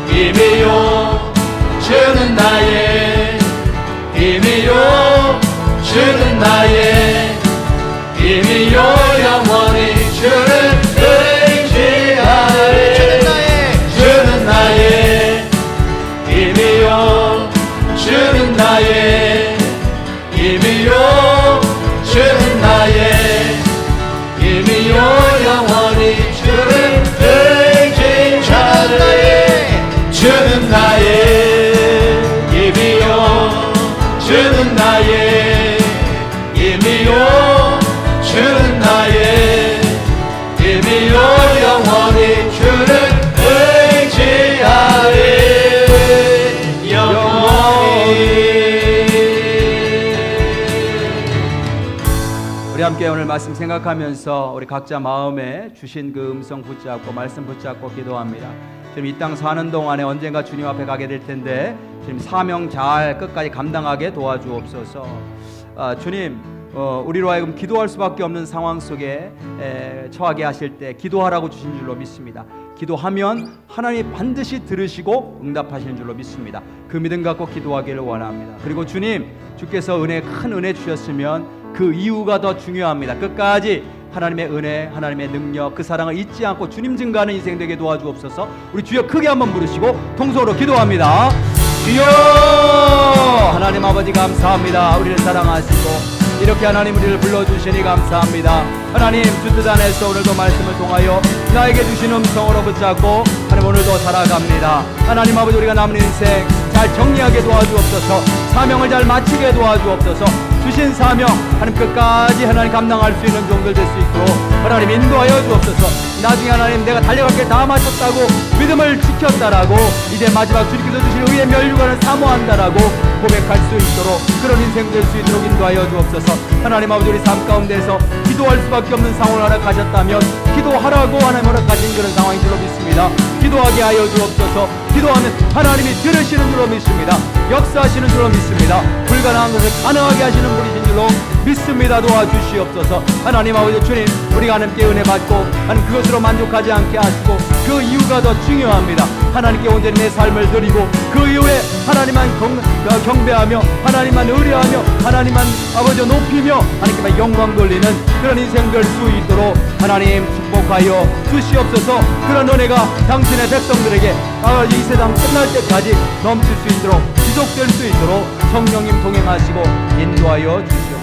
[SPEAKER 2] 힘이요, 주는 나의 힘이요, 주는 나의 힘이요, 영원히 주를 의지하리. 주는 나의 힘이요, 주는 나의 힘이요, 주는 나의 힘이요, 영원히 주를 의지하리. 주는 나의 힘이요, 주는 나의 힘이요, 주는 나의 힘이요, 영원히 주를 의지하리. 영원히.
[SPEAKER 1] 우리 함께 오늘 말씀 생각하면서 우리 각자 마음에 주신 그 음성 붙잡고 말씀 붙잡고 기도합니다. 지금 이 땅 사는 동안에 언젠가 주님 앞에 가게 될 텐데 주님 사명 잘 끝까지 감당하게 도와주옵소서. 주님, 우리로 하여금 기도할 수밖에 없는 상황 속에 처하게 하실 때 기도하라고 주신 줄로 믿습니다. 기도하면 하나님이 반드시 들으시고 응답하시는 줄로 믿습니다. 그 믿음 갖고 기도하기를 원합니다. 그리고 주님, 주께서 큰 은혜 주셨으면 그 이유가 더 중요합니다. 끝까지 하나님의 은혜, 하나님의 능력, 그 사랑을 잊지 않고 주님 증거하는 인생 되게 도와주옵소서. 우리 주여 크게 한번 부르시고 통성으로 기도합니다. 주여, 하나님 아버지 감사합니다. 우리를 사랑하시고 이렇게 하나님 우리를 불러주시니 감사합니다. 하나님, 주 뜻 안에서 오늘도 말씀을 통하여 나에게 주신 음성으로 붙잡고 하나님 오늘도 살아갑니다. 하나님 아버지, 우리가 남은 인생 잘 정리하게 도와주옵소서. 사명을 잘 마치게 도와주옵소서. 주신 사명 하나님 끝까지 하나님 감당할 수 있는 종들 될 수 있도록 하나님 인도하여 주옵소서. 나중에 하나님 내가 달려갈 길 다 마쳤다고, 믿음을 지켰다라고, 이제 마지막 주님께서 주신 의의 면류관을 사모한다라고 고백할 수 있도록 그런 인생 될 수 있도록 인도하여 주옵소서. 하나님 아버지, 우리 삶 가운데서 기도할 수밖에 없는 상황을 허락하셨다면 기도하라고 하나님 허락하신 그런 상황인 줄로 믿습니다. 기도하게 하여 주옵소서. 기도하면 하나님이 들으시는 줄로 믿습니다. 역사하시는 줄로 믿습니다. 불가능한 것을 가능하게 하시는 분이신 줄로 믿습니다. 도와주시옵소서. 하나님 아버지, 주님, 우리가 하나님께 은혜 받고 하나님 그것으로 만족하지 않게 하시고 그 이유가 더 중요합니다. 하나님께 온전히 내 삶을 드리고 그 이후에 하나님만 경배하며 하나님만 의뢰하며 하나님만 아버지 높이며 하나님께만 영광 돌리는 그런 인생 될 수 있도록 하나님 축복하여 주시옵소서. 그런 은혜가 당신의 백성들에게 이 세상 끝날 때까지 넘칠 수 있도록 지속될 수 있도록 성령님 동행하시고 인도하여 주시옵소서.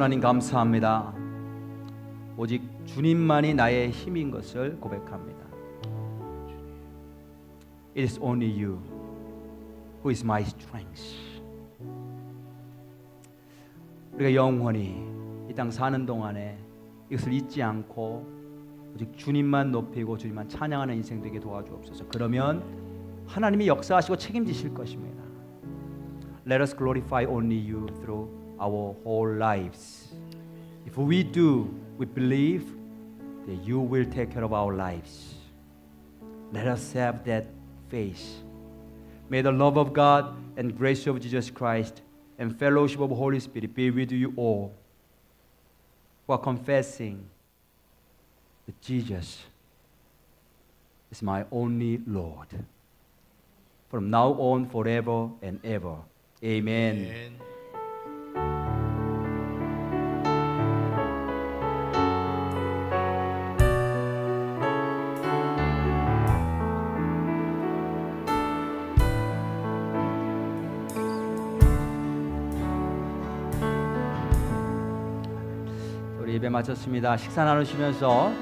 [SPEAKER 1] 하나님 감사합니다. 오직 주님만이 나의 힘인 것을 고백합니다. It is only you who is my strength. 우리가 영원히 이 땅 사는 동안에 이것을 잊지 않고 오직 주님만 높이고 주님만 찬양하는 인생 되게 도와주옵소서. 그러면 하나님이 역사하시고 책임지실 것입니다. Let us glorify only you through our whole lives. If we do, we believe that you will take care of our lives. Let us have that faith. May the love of God and grace of Jesus Christ and fellowship of Holy Spirit be with you all who are confessing that Jesus is my only Lord. From now on, forever and ever. Amen.
[SPEAKER 2] Amen.
[SPEAKER 1] 우리 예배 마쳤습니다. 식사 나누시면서